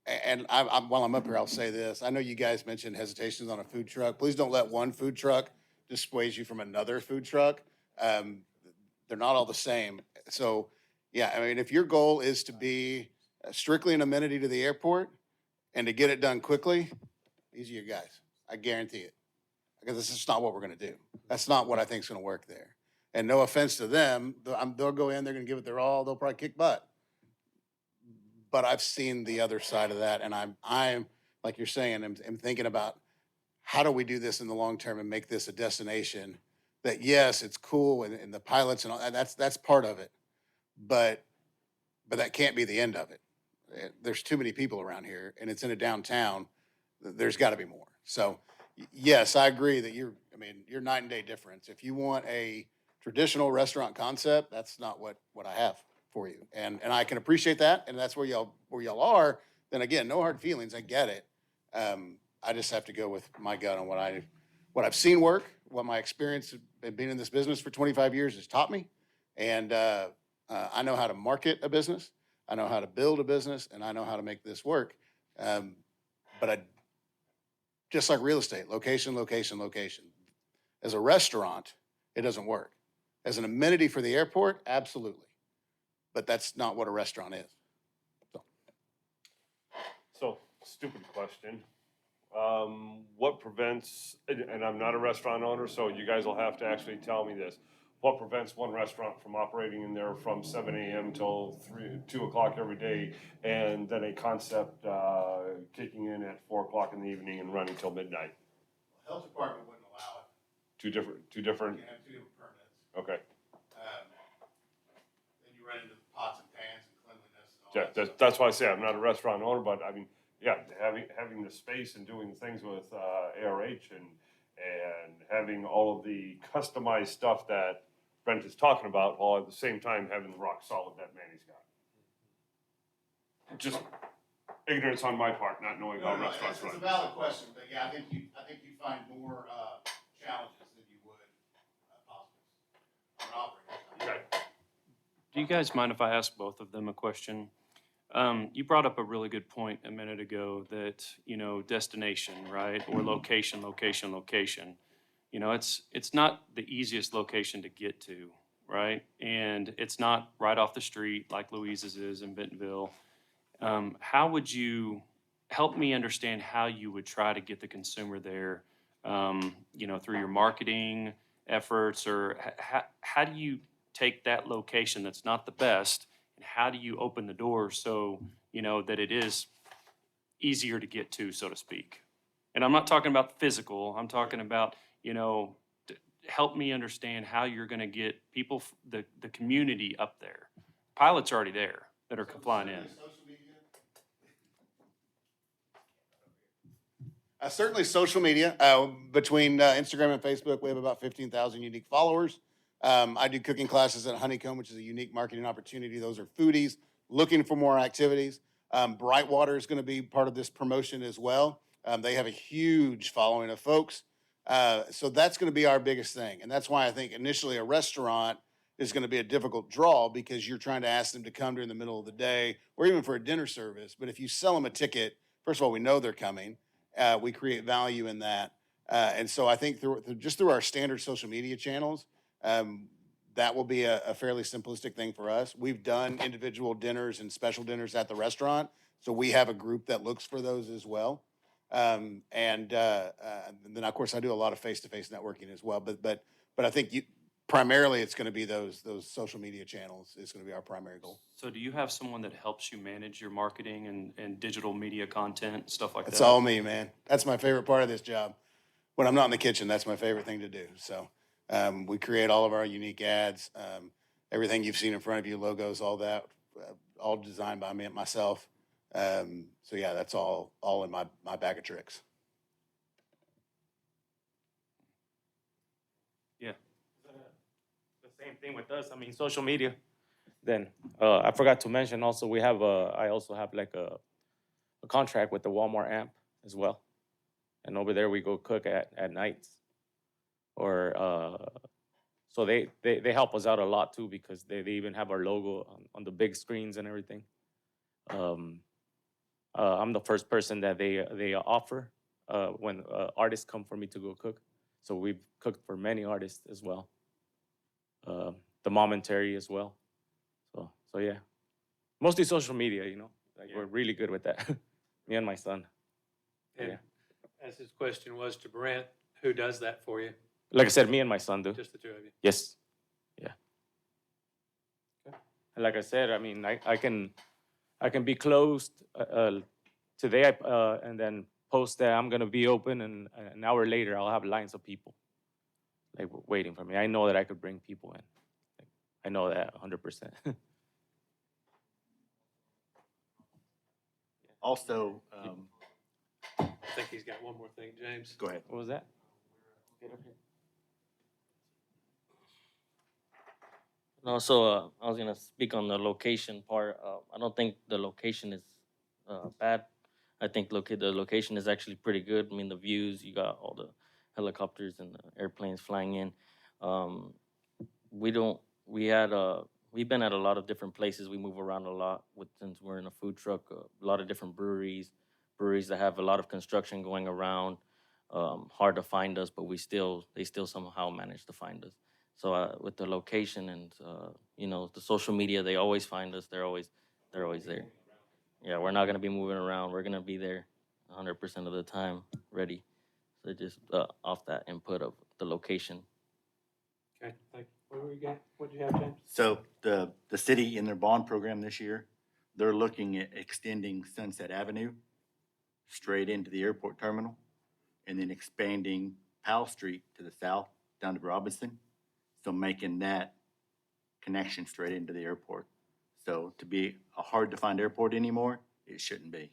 and while I'm up here, I'll say this. I know you guys mentioned hesitations on a food truck. Please don't let one food truck dissuade you from another food truck. They're not all the same. So, yeah, I mean, if your goal is to be strictly an amenity to the airport and to get it done quickly, these are your guys. I guarantee it. Because this is not what we're going to do. That's not what I think is going to work there. And no offense to them, they'll go in, they're going to give it their all, they'll probably kick butt. But I've seen the other side of that, and I'm like you're saying, I'm thinking about how do we do this in the long term and make this a destination that, yes, it's cool and the pilots and all that's part of it, but that can't be the end of it. There's too many people around here, and it's in a downtown. There's got to be more. So, yes, I agree that you're night and day difference. If you want a traditional restaurant concept, that's not what I have for you. And I can appreciate that, and that's where y'all are. Then again, no hard feelings. I get it. I just have to go with my gut on what I've seen work, what my experience of being in this business for 25 years has taught me, and I know how to market a business, I know how to build a business, and I know how to make this work. But just like real estate, location, location, location. As a restaurant, it doesn't work. As an amenity for the airport, absolutely. But that's not what a restaurant is. So, stupid question. What prevents, and I'm not a restaurant owner, so you guys will have to actually tell me this. What prevents one restaurant from operating in there from 7 a.m. till 2 o'clock every day, and then a concept kicking in at 4 o'clock in the evening and running till midnight? Health department wouldn't allow it. Two different. You have 2 different permits. Okay. Then you run into pots and pans and cleanliness and all Yeah, that stuff. that's why I say I'm not a restaurant owner, but I mean, yeah, having the space and doing things with ARH and having all of the customized stuff that Brent is talking about, while at the same time having the rock solid that Manny's got. Just ignorance on my part, not knowing how restaurants run. It's a valid question, but yeah, I think you find more challenges than you would positives from an operating side. Okay. Do you guys mind if I ask both of them a question? You brought up a really good point a minute ago that, destination, right? Or location, location, location. It's not the easiest location to get to, right? And it's not right off the street like Louise's is in Bentonville. How would you help me understand how you would try to get the consumer there, through your marketing efforts, or how do you take that location that's not the best, and how do you open the door so, that it is easier to get to, so to speak? And I'm not talking about physical, I'm talking about, help me understand how you're gonna get people, the community up there. Pilots are already there that are flying in. Certainly social media. Between Instagram and Facebook, we have about 15,000 unique followers. I do cooking classes at Honeycomb, which is a unique marketing opportunity. Those are foodies looking for more activities. Brightwater is going to be part of this promotion as well. They have a huge following of folks. So that's going to be our biggest thing. And that's why I think initially a restaurant is going to be a difficult draw, because you're trying to ask them to come during the middle of the day or even for a dinner service. But if you sell them a ticket, first of all, we know they're coming. We create value in that. And so I think through our standard social media channels, that will be a fairly simplistic thing for us. We've done individual dinners and special dinners at the restaurant. So we have a group that looks for those as well. And then, of course, I do a lot of face-to-face networking as well. But I think primarily it's going to be those social media channels is going to be our primary goal. So do you have someone that helps you manage your marketing and digital media content, stuff like that? It's all me, man. That's my favorite part of this job. When I'm not in the kitchen, that's my favorite thing to do. So we create all of our unique ads, everything you've seen in front of you, logos, all that, all designed by me and myself. So yeah, that's all in my bag of tricks. Yeah. The same thing with us. I mean, social media. Then I forgot to mention also I also have like a contract with the Walmart amp as well, and over there we go cook at nights, or so they help us out a lot too because they even have our logo on the big screens and everything. I'm the first person that they offer when artists come for me to go cook. So we've cooked for many artists as well. The momentary as well. So yeah, mostly social media. Like we're really good with that. Me and my son. And Yeah. as his question was to Brent, who does that for you? Like I said, me and my son do. Just the two of you? Yes. Yeah. Okay. And like I said, I mean, I can be closed today, and then post that I'm gonna be open, and an hour later I'll have lines of people like waiting for me. I know that I could bring people in. Like, I know that 100%. Also, I think he's got one more thing, James. go ahead. What was that? And also, I was gonna speak on the location part. I don't think the location is bad. I think the location is actually pretty good. I mean, the views, you got all the helicopters and the airplanes flying in. We've been at a lot of different places. We move around a lot since we're in a food truck. A lot of different breweries that have a lot of construction going around. Hard to find us, but they still somehow manage to find us. So with the location and the social media, they always find us. They're always there. Yeah, we're not gonna be moving around. We're gonna be there 100% of the time, ready. So just off that input of the location. Okay, thank you. What were you got? What'd you have, James? So the city in their bond program this year, they're looking at extending Sunset Avenue straight into the airport terminal and then expanding Powell Street to the south down to Robinson. So making that connection straight into the airport. So to be a hard to find airport anymore, it shouldn't be.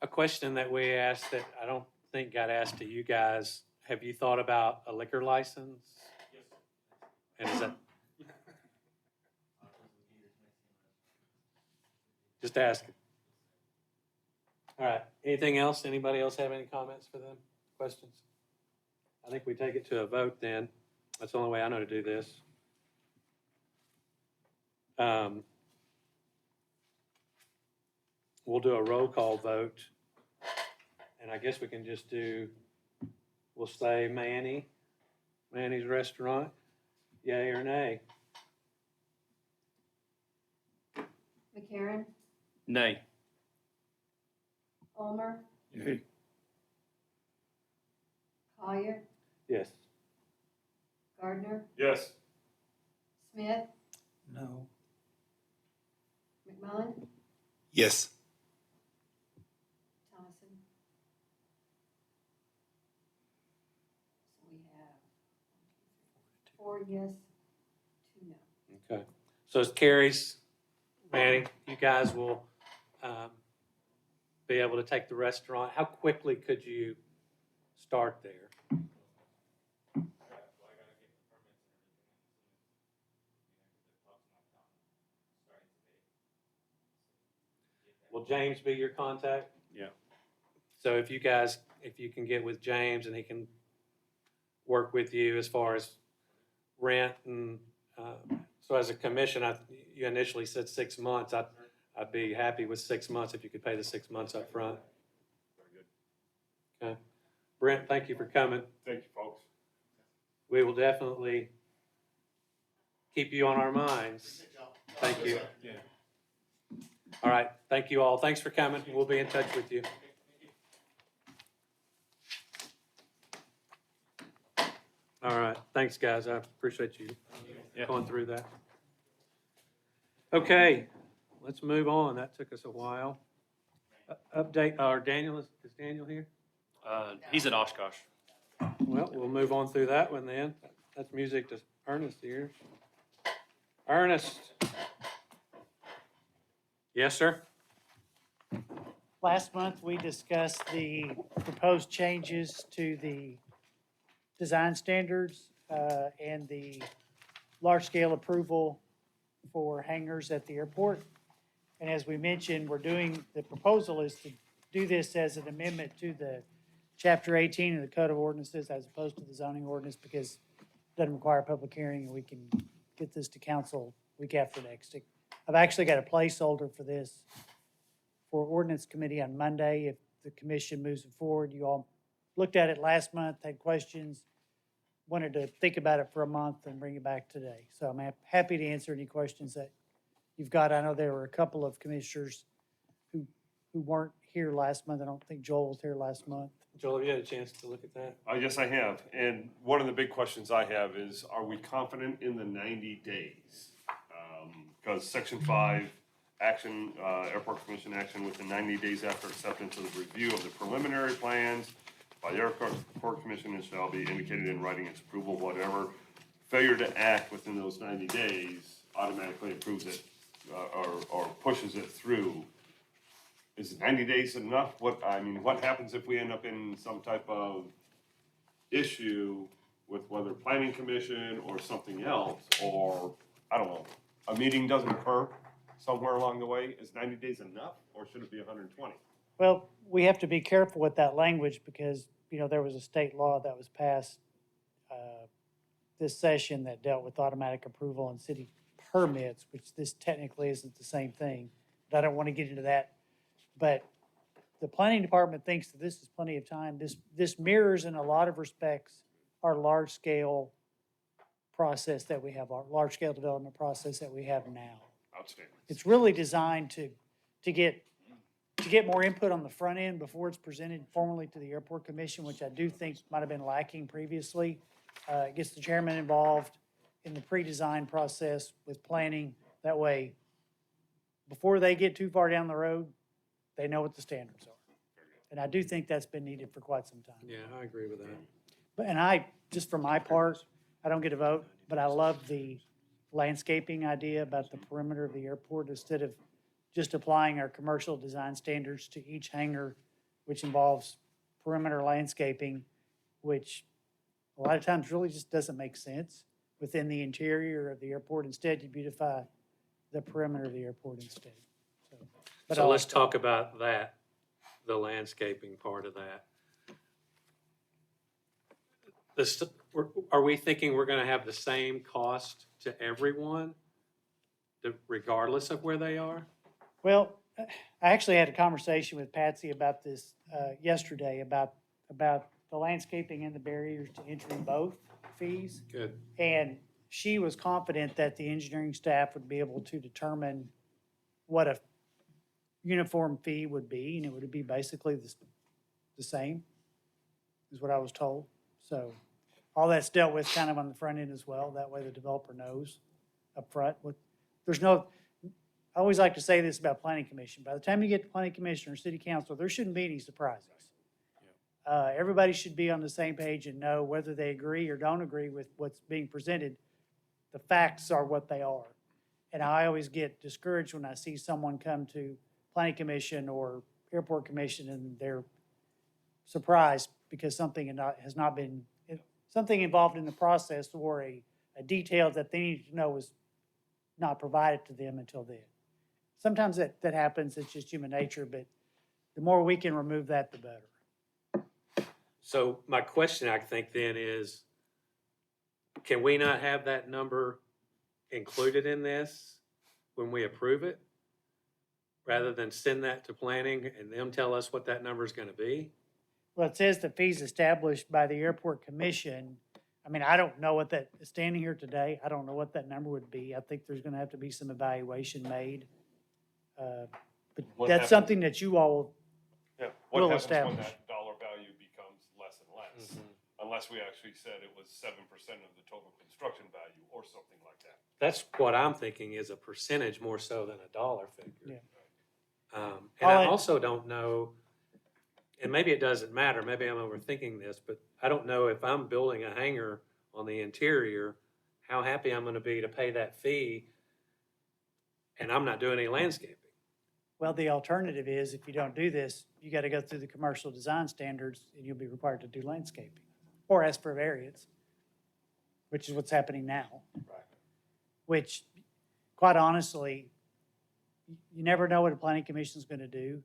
A question that we asked that I don't think got asked to you guys, have you thought about a liquor license? Yes. And is that? Just asking. All right, anything else? Anybody else have any comments for them? Questions? I think we take it to a vote then. That's the only way I know to do this. We'll do a roll call vote. And I guess we can just we'll say Manny's Restaurant, yay or nay? McCarron, Nay. Ulmer, Yay. Collier, Yes. Gardner, Yes. Smith, No. McMullen, Yes. Thomason. So we have 4 yes, 2 no. Okay. So it carries, Manny, you guys will be able to take the restaurant. How quickly could you start there? Will James be your contact? Yeah. So if you can get with James and he can work with you as far as rent and, so as a commission, you initially said 6 months. I'd be happy with 6 months if you could pay the 6 months up front. Very good. Okay. Brent, thank you for coming. Thank you, folks. We will definitely keep you on our minds. Thank you. All right, thank you all. Thanks for coming. We'll be in touch with you. All right, thanks, guys. I appreciate you Yeah. going through that. Okay, let's move on. That took us a while. Update, or Daniel, is Daniel here? He's at Oshkosh. Well, we'll move on through that one then. That's music to Ernest's ears. Ernest? Yes, sir? Last month, we discussed the proposed changes to the design standards and the large-scale approval for hangars at the airport. And as we mentioned, the proposal is to do this as an amendment to the Chapter 18 of the Code of Ordinances as opposed to the zoning ordinance because it doesn't require a public hearing, and we can get this to council week after next. I've actually got a placeholder for this for ordinance committee on Monday if the commission moves it forward. You all looked at it last month, had questions, wanted to think about it for a month and bring it back today. So I'm happy to answer any questions that you've got. I know there were a couple of commissioners who weren't here last month. I don't think Joel was here last month. Joel, have you had a chance to look at that? Yes, I have. And one of the big questions I have is, are we confident in the 90 days? Because Section 5, action, Airport Commission action within 90 days after acceptance of the review of the preliminary plans by the Airport Commission, it shall be indicated in writing its approval, whatever. Failure to act within those 90 days automatically approves it or pushes it through. Is 90 days enough? What happens if we end up in some type of issue with whether planning commission or something else, or, I don't know, a meeting doesn't occur somewhere along the way? Is 90 days enough, or should it be 120? Well, we have to be careful with that language because, there was a state law that was passed this session that dealt with automatic approval on city permits, which this technically isn't the same thing. But I don't want to get into that. But the planning department thinks that this is plenty of time. This mirrors in a lot of respects our large-scale process that we have, our large-scale development process that we have now. Outstanding. It's really designed to get more input on the front end before it's presented formally to the Airport Commission, which I do think might have been lacking previously. It gets the chairman involved in the pre-design process with planning. That way, before they get too far down the road, they know what the standards are. And I do think that's been needed for quite some time. Yeah, I agree with that. And just for my part, I don't get a vote, but I love the landscaping idea about the perimeter of the airport instead of just applying our commercial design standards to each hangar, which involves perimeter landscaping, which a lot of times really just doesn't make sense within the interior of the airport. Instead, you beautify the perimeter of the airport instead. But So I let's like that. talk about that, the landscaping part of that. Are we thinking we're gonna have the same cost to everyone, regardless of where they are? Well, I actually had a conversation with Patsy about this yesterday, about the landscaping and the barriers to entry both fees. Good. And she was confident that the engineering staff would be able to determine what a uniform fee would be, and it would be basically the same, is what I was told. So all that's dealt with kind of on the front end as well. That way the developer knows up front. I always like to say this about planning commission. By the time you get to planning commission or city council, there shouldn't be any surprises. Everybody should be on the same page and know whether they agree or don't agree with what's being presented. The facts are what they are. And I always get discouraged when I see someone come to planning commission or airport commission and they're surprised because something something involved in the process or a detail that they need to know was not provided to them until then. Sometimes that happens, it's just human nature, but the more we can remove that, the better. So my question, I think then is, can we not have that number included in this when we approve it? Rather than send that to planning and them tell us what that number is gonna be? Well, it says the fees established by the airport commission. I mean, I don't know standing here today, I don't know what that number would be. I think there's gonna have to be some evaluation made But What that's happens- something that you all, Yeah, We'll what happens when establish. that dollar value becomes less and less? Unless we actually said it was 7% of the total construction value or something like that. That's what I'm thinking is a percentage more so than a dollar figure. Yeah. And I All I- also don't know, and maybe it doesn't matter, maybe I'm overthinking this, but I don't know if I'm building a hangar on the interior, how happy I'm gonna be to pay that fee, and I'm not doing any landscaping. well, the alternative is if you don't do this, you got to go through the commercial design standards and you'll be required to do landscaping or ask for variance, which is what's happening now. Right. Which, quite honestly, you never know what a planning commission is going to do.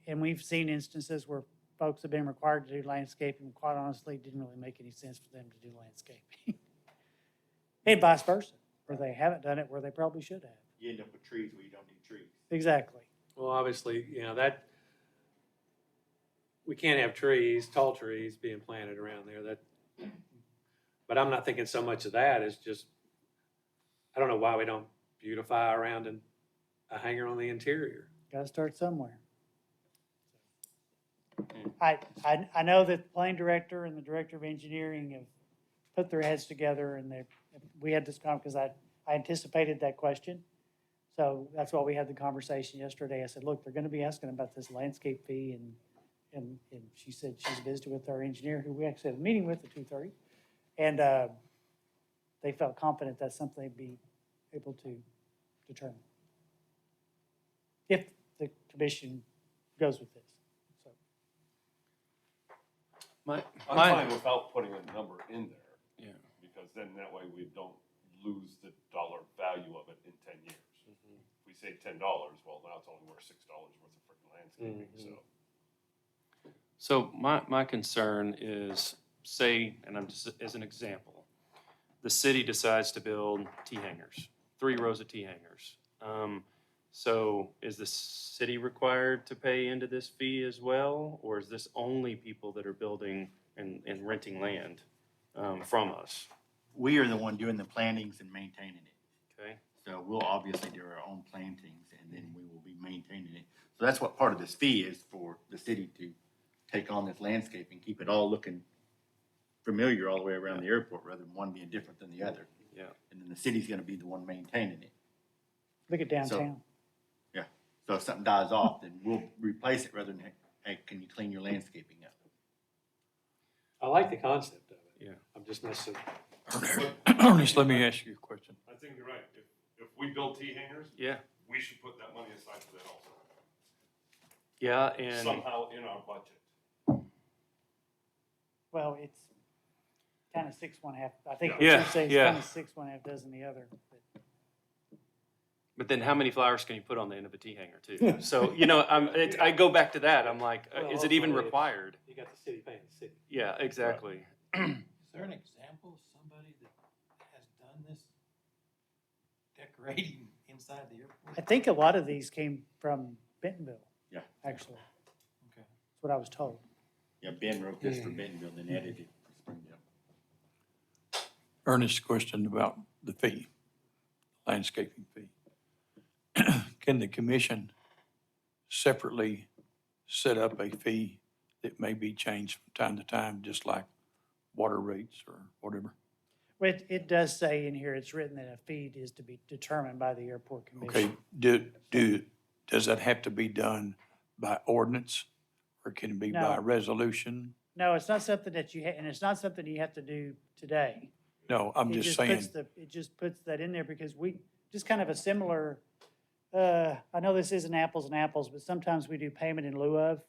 And we've seen instances where folks have been required to do landscaping, quite honestly, it didn't really make any sense for them to do landscaping. And vice versa, where they haven't done it where they probably should have. You end up with trees where you don't need trees. Exactly. Well, obviously, that, we can't have trees, tall trees being planted around there, but I'm not thinking so much of that, it's just, I don't know why we don't beautify around a hangar on the interior. Got to start somewhere. I know that the planning director and the director of engineering have put their heads together and we had this because I anticipated that question. So that's why we had the conversation yesterday. I said, look, they're going to be asking about this landscape fee and she said she's visited with our engineer who we actually had a meeting with at 2:30. And they felt confident that's something they'd be able to determine. If the commission goes with this. So My, I'm my, fine without putting a number in there. Yeah. Because then that way we don't lose the dollar value of it in 10 years. If we say $10, well, now it's only worth $6 worth of freaking landscaping, so my concern is, say, and I'm just, as an example, the city decides to build T-hangers, 3 rows of T-hangers. So is the city required to pay into this fee as well? Or is this only people that are building and renting land from us? We are the one doing the plantings and maintaining it. Okay? So we'll obviously do our own plantings and then we will be maintaining it. So that's what part of this fee is, for the city to take on this landscaping, keep it all looking familiar all the way around the airport rather than one being different than the other. Yeah. And then the city's gonna be the one maintaining it. look at downtown. So if something dies off, then we'll replace it rather than, hey, can you clean your landscaping up? I like the concept of it. Yeah. I'm just not so, Ernest, let me ask you a question. I think you're right. If we build T-hangers, Yeah. we should put that money aside for that also. Yeah, and Somehow in our budget. Well, it's kind of 6, 1/2. I think what Yeah. you're saying is Yeah. kind of 6, 1/2 dozen the other. but then how many flowers can you put on the end of a T-hanger too? So, I go back to that. I'm like, Well, is it even ultimately, required? you got the city paying the city. Yeah, exactly. Is there an example of somebody that has done this decorating inside the airport? I think a lot of these came from Bentonville. Yeah. Actually, Okay. that's what I was told. Yeah, Ben wrote this for Bentonville, then edited it for Springdale. Ernest's question about the fee, landscaping fee. Can the commission separately set up a fee that may be changed from time to time, just like water rates or whatever? Well, it does say in here, it's written that a fee is to be determined by the airport Okay, commission. does that have to be done by ordinance, or can it be by No. resolution? No, it's not something that and it's not something you have to do today. No, I'm It just puts saying, it just puts that in there because just kind of a similar, I know this isn't apples and apples, but sometimes we do payment in lieu of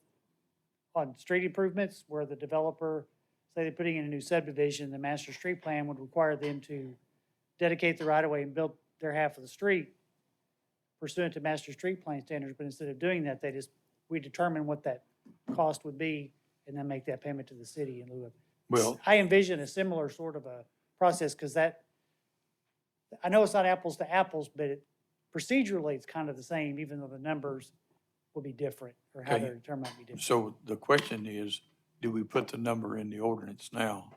on street improvements where the developer, say they're putting in a new subdivision, the master street plan would require them to dedicate the right of way and build their half of the street pursuant to master street plan standards, but instead of doing that, we determine what that cost would be and then make that payment to the city in lieu of. well, I envision a similar sort of a process, because I know it's not apples to apples, but procedurally, it's kind of the same, even though the numbers will be different, or how Okay. they're determined might be different. so the question is, do we put the number in the ordinance now?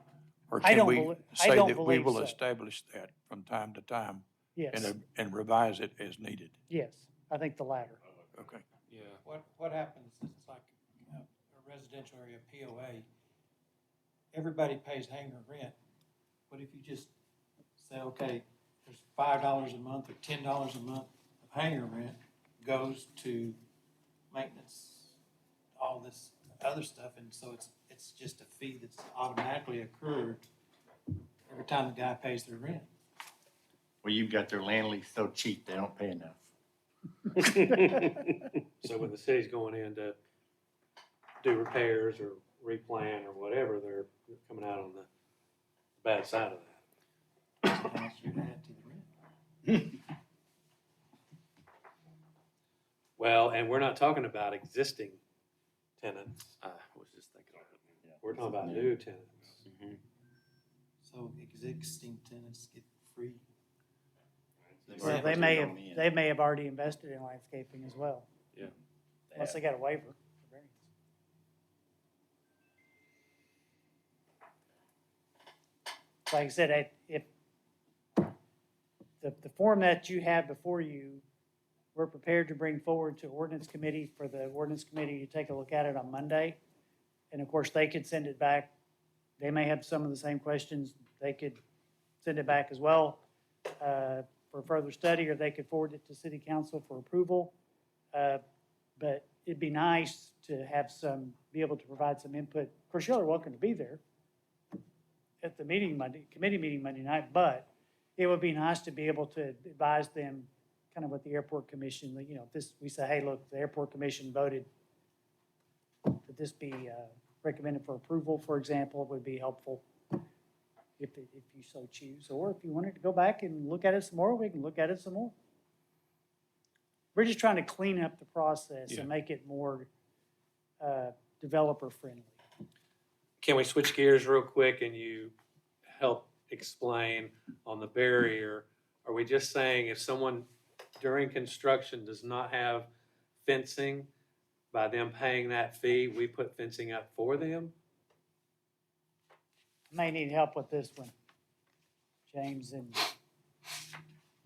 Or I can don't we belie- I say don't that we believe will so. establish that from time to time Yes, and revise it as needed? yes, I think the latter. Okay. Yeah. What happens is it's like a residential area, POA, everybody pays hangar rent. What if you just say, okay, there's $5 a month or $10 a month of hangar rent goes to maintenance, all this other stuff, and so it's just a fee that's automatically accrued every time the guy pays their rent. Well, you've got their land lease so cheap, they don't pay enough. So when the city's going in to do repairs or replan or whatever, they're coming out on the bad side of that. How much you add to the rent? Well, and we're not talking about existing tenants. I was just thinking of it. We're talking about new tenants. Mhm. So existing tenants get free. Well, they may have already invested in landscaping as well. Yeah. Unless they got a waiver for variance. Like I said, if the form that you have before you, we're prepared to bring forward to ordinance committee for the ordinance committee to take a look at it on Monday. And of course, they could send it back. They may have some of the same questions. They could send it back as well for further study, or they could forward it to city council for approval. But it'd be nice to have be able to provide some input. Of course, y'all are welcome to be there at the committee meeting Monday night, but it would be nice to be able to advise them kind of what the airport commission, we say, hey, look, the airport commission voted that this be recommended for approval, for example, would be helpful if you so choose. Or if you wanted to go back and look at it some more, we can look at it some more. We're just trying to clean up the process Yeah. and make it more developer friendly. Can we switch gears real quick and you help explain on the barrier? Are we just saying if someone during construction does not have fencing, by them paying that fee, we put fencing up for them? May need help with this one, James and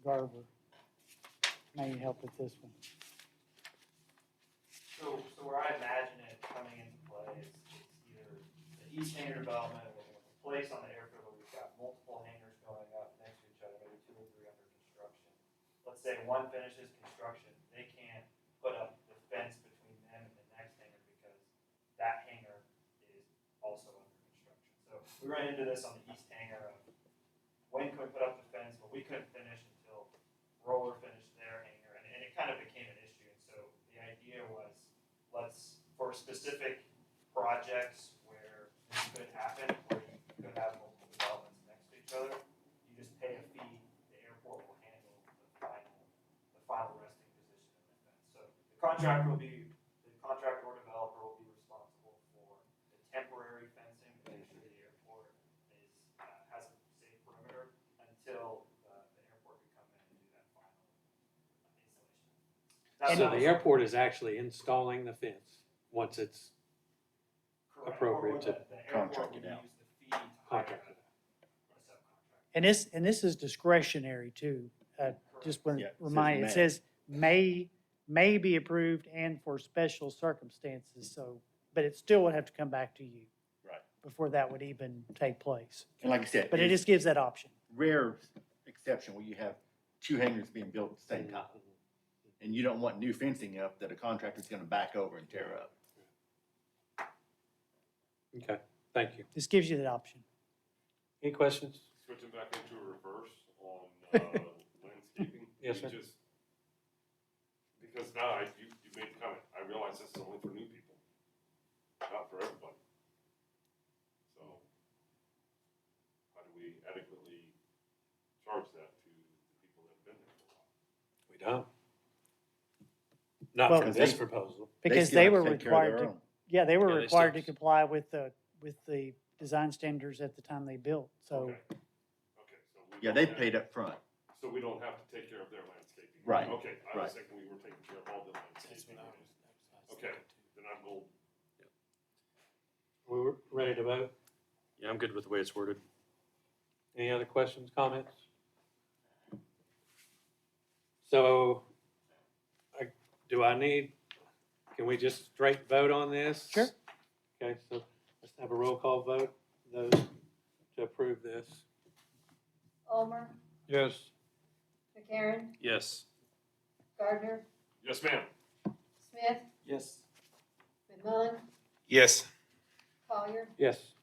Garver. May need help with this one. So where I imagine it coming into play is it's either the east hangar development or a place on the airfield where we've got multiple hangars going up next to each other, maybe 2 or 3 under construction. Let's say one finishes construction, they can't put up the fence between them and the next hangar because that hangar is also under construction. So we ran into this on the east hangar of when can we put up the fence, but we couldn't finish until Roller finished their hangar, and it kind of became an issue. And so the idea was, for specific projects where this could happen, where you could have multiple developments next to each other, you just pay a fee, the airport will handle the final resting position of the fence. So the contractor or developer will be responsible for the temporary fencing to make sure the airport has a safe perimeter until the airport can come in and do that final installation. So the airport is actually installing the fence once it's Correct. appropriate to Or the airport contract will it out. use the fee to hire contract it. a subcontractor. And this is discretionary too. Just want Yeah, to it says remind, may. it says may be approved and for special circumstances, so, but it still would have to come back to you. Right. Before that would even take place. And like I said, But it it's just gives that option. rare exception where you have 2 hangars being built at the same time. And you don't want new fencing up that a contractor's gonna back over and tear up. Okay, thank you. This gives you that option. Any questions? Switching back into a reverse on landscaping. Yes, You sir. just- Because now you made the comment, I realize this is only for new people, not for everybody. So how do we adequately charge that to the people that have been there for a while? We don't. Not Well- for this proposal. Because still they have were to take care of required their to, own. yeah, they were Yeah, they required to still- comply with the design standards at the time they built, so. Okay, so we Yeah, don't they have- paid up front. So we don't have to take care of their landscaping? Right, Okay, I right. was thinking we were taking care of all the landscaping. Okay, then I'm gold. We're ready to vote? Yeah, I'm good with the way it's worded. Any other questions, comments? So, do I need can we just straight vote on this? Sure. Okay, so let's have a roll call vote, those to approve this. Ulmer, Yes. McCarron, Yes. Gardner, Yes, ma'am. Smith, Yes. McMillan, Yes. Collier. Yes.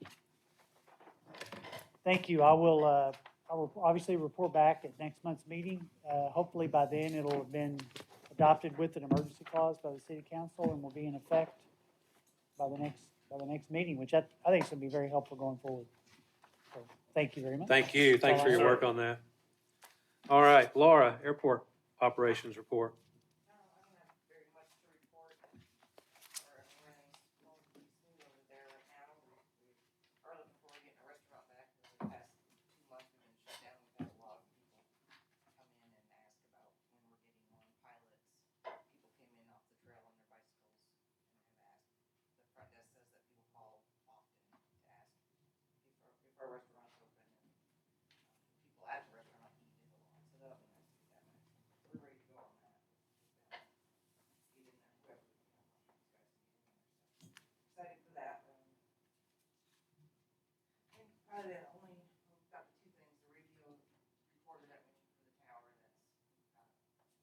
Thank you. I will obviously report back at next month's meeting. Hopefully by then it'll have been adopted with an emergency clause by the city council and will be in effect by the next meeting, which I think is going to be very helpful going forward. So, thank you very much. Thank you. Thanks for your work on that. All right, Laura, airport operations report. I don't have very much to report. Everything's going pretty smooth over there right now. We are looking forward to getting a restaurant back. For the past 2 months, we've been shut down. We've had a lot of people come in and ask about when we're getting one. Pilots, people came in off the trail on their bicycles and have asked. The front desk says that people call often to ask if our restaurant's open, and people at the restaurant eat it a lot. So that'll be nice to get that back. We're ready to go on that. Get in there, whoever, these guys to get in there. So excited for that. I think probably the only, we've got the 2 things, the radio recorder that we need for the tower, that's,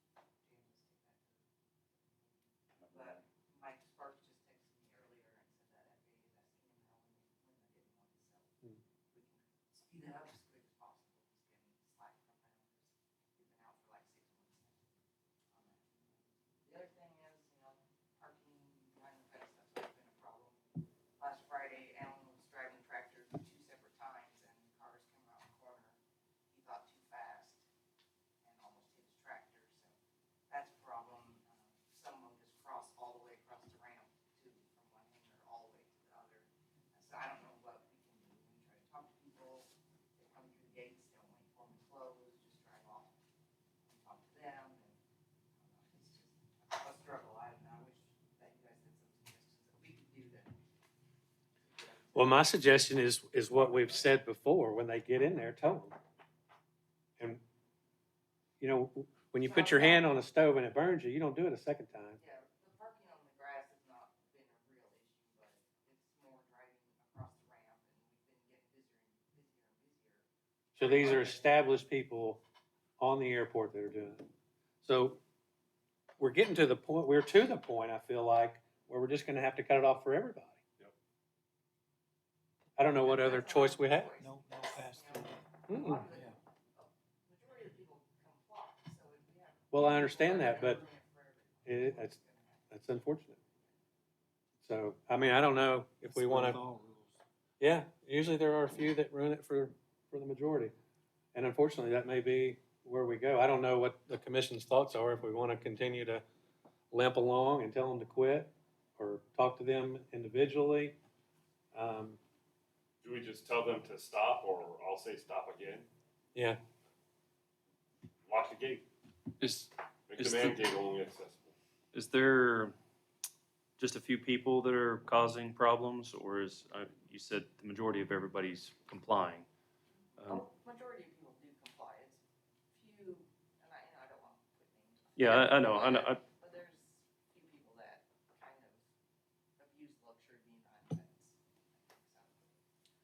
James is taking that to. But Mike Sparks just texted me earlier and said that FAA is asking him now when they're getting one, so we can speed it up as quick as possible. He's getting slack from them, because we've been out for like 6 months now on that. The other thing is, parking behind the fence, that's always been a problem. Last Friday, Alan was driving the tractor 2 separate times, and cars came around the corner. He thought too fast and almost hit his tractor, so that's a problem. Some of them just cross all the way across the ramp too, from one hanger all the way to the other. So I don't know what we can do. We try to talk to people. They come through the gates, they don't wait for them to close, just drive off and talk to them. And it's just a struggle. I wish that you guys had some suggestions that we could do to. Well, my suggestion is what we've said before, when they get in there, tell them. And, when you put your hand on a stove and it burns you, you don't do it a second time. Yeah, the parking on the grass has not been a real issue, but it's more driving across the ramp, and we've been getting busier and busier. So these are established people on the airport that are doing it. So we're to the point, I feel like, where we're just gonna have to cut it off for everybody. Yep. I don't know what other choice we have. No pass through. Mm-mm. Majority of the people comply, so if we have. Well, I understand that, but that's unfortunate. So, I mean, I don't know if we wanna, yeah, usually there are a few that ruin it for the majority. And unfortunately, that may be where we go. I don't know what the commission's thoughts are, if we wanna continue to limp along and tell them to quit, or talk to them individually. Do we just tell them to stop, or I'll say stop again? Yeah, Lock the gate. Make the man gate only accessible. Is there just a few people that are causing problems, or is, you said the majority of everybody's complying? Majority of people do comply. It's few, and I don't want to put names. Yeah, I know. But there's few people that kind of abuse the luxury of being behind the fence.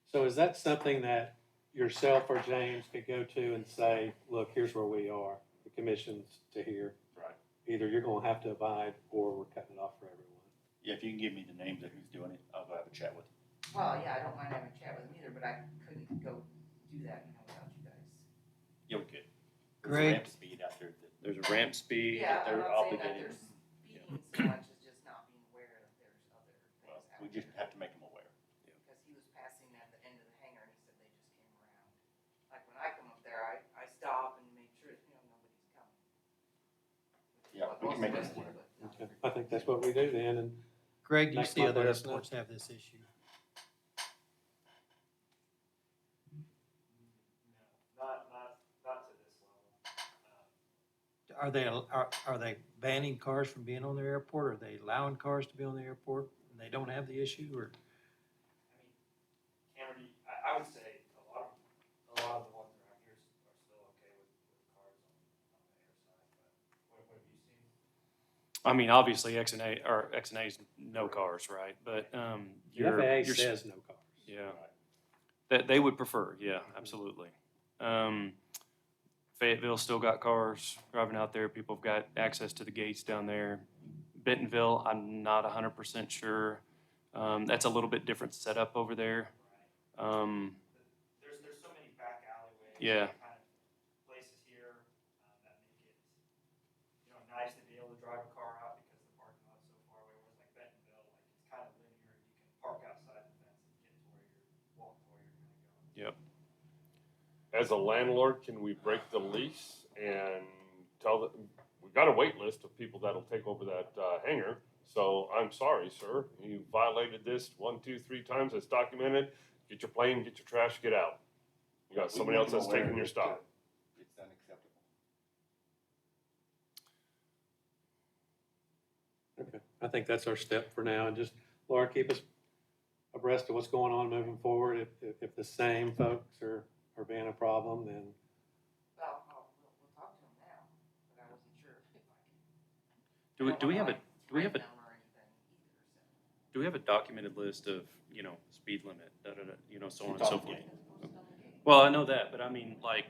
so is that something that yourself or James could go to and say, look, here's where we are, the commission's to here. Right. Either you're gonna have to abide, or we're cutting it off for everyone. Yeah, if you can give me the names of who's doing it, I'll go have a chat with them. Well, yeah, I don't mind having a chat with them either, but I couldn't go do that, without you guys. Yeah, we could. Great. Ramp speed out there. There's a ramp speed. Yeah, I'm they're not saying that obligated. they're speeding so much as just not being aware that there's other things Well, out we just there. have to make them aware. Because he was passing at the end of the hangar and he said they just came around. Like when I come up there, I stop and make sure, nobody's coming. Which is Yeah, what we can most make of us them do, aware. but not Okay, I think that's what we do then, and Greg, do you Next see month, other let us know. airports have this issue? Not to this level. Are they banning cars from being on their airport? Are they allowing cars to be on the airport and they don't have the issue, or? Cameron, I would say a lot of the ones around here are still okay with cars on the air side, but what have you seen? I mean, obviously X and A's no cars, right? But, The your, FAA your, says no cars. yeah, that they would prefer, yeah, absolutely. Fayetteville still got cars driving out there. People have got access to the gates down there. Bentonville, I'm not 100% sure. That's a little bit different setup over there. There's so many back alleyways. Yeah. Kind of places here that make it, nice to be able to drive a car out because the parking lot's so far away. Whereas like Bentonville, like it's kind of linear. You can park outside the fence and get to where walk to where you're going to go. Yep. As a landlord, can we break the lease and tell them, we've got a wait list of people that'll take over that hangar. So I'm sorry, sir, you violated this 1, 2, 3 times, it's documented. Get your plane, get your trash, get out. You got We somebody make else them that's aware taking your that, stuff. It's unacceptable. Okay, I think that's our step for now, and just, Laura, keep us abreast of what's going on moving forward. If the same folks are being a problem, then, Well, we'll talk to him now, but I wasn't sure if I could. Do we have a threaten them or anything either, so. do we have a documented list of speed limit, so on and so forth? It's posted on the gate. Well, I know that, but I mean like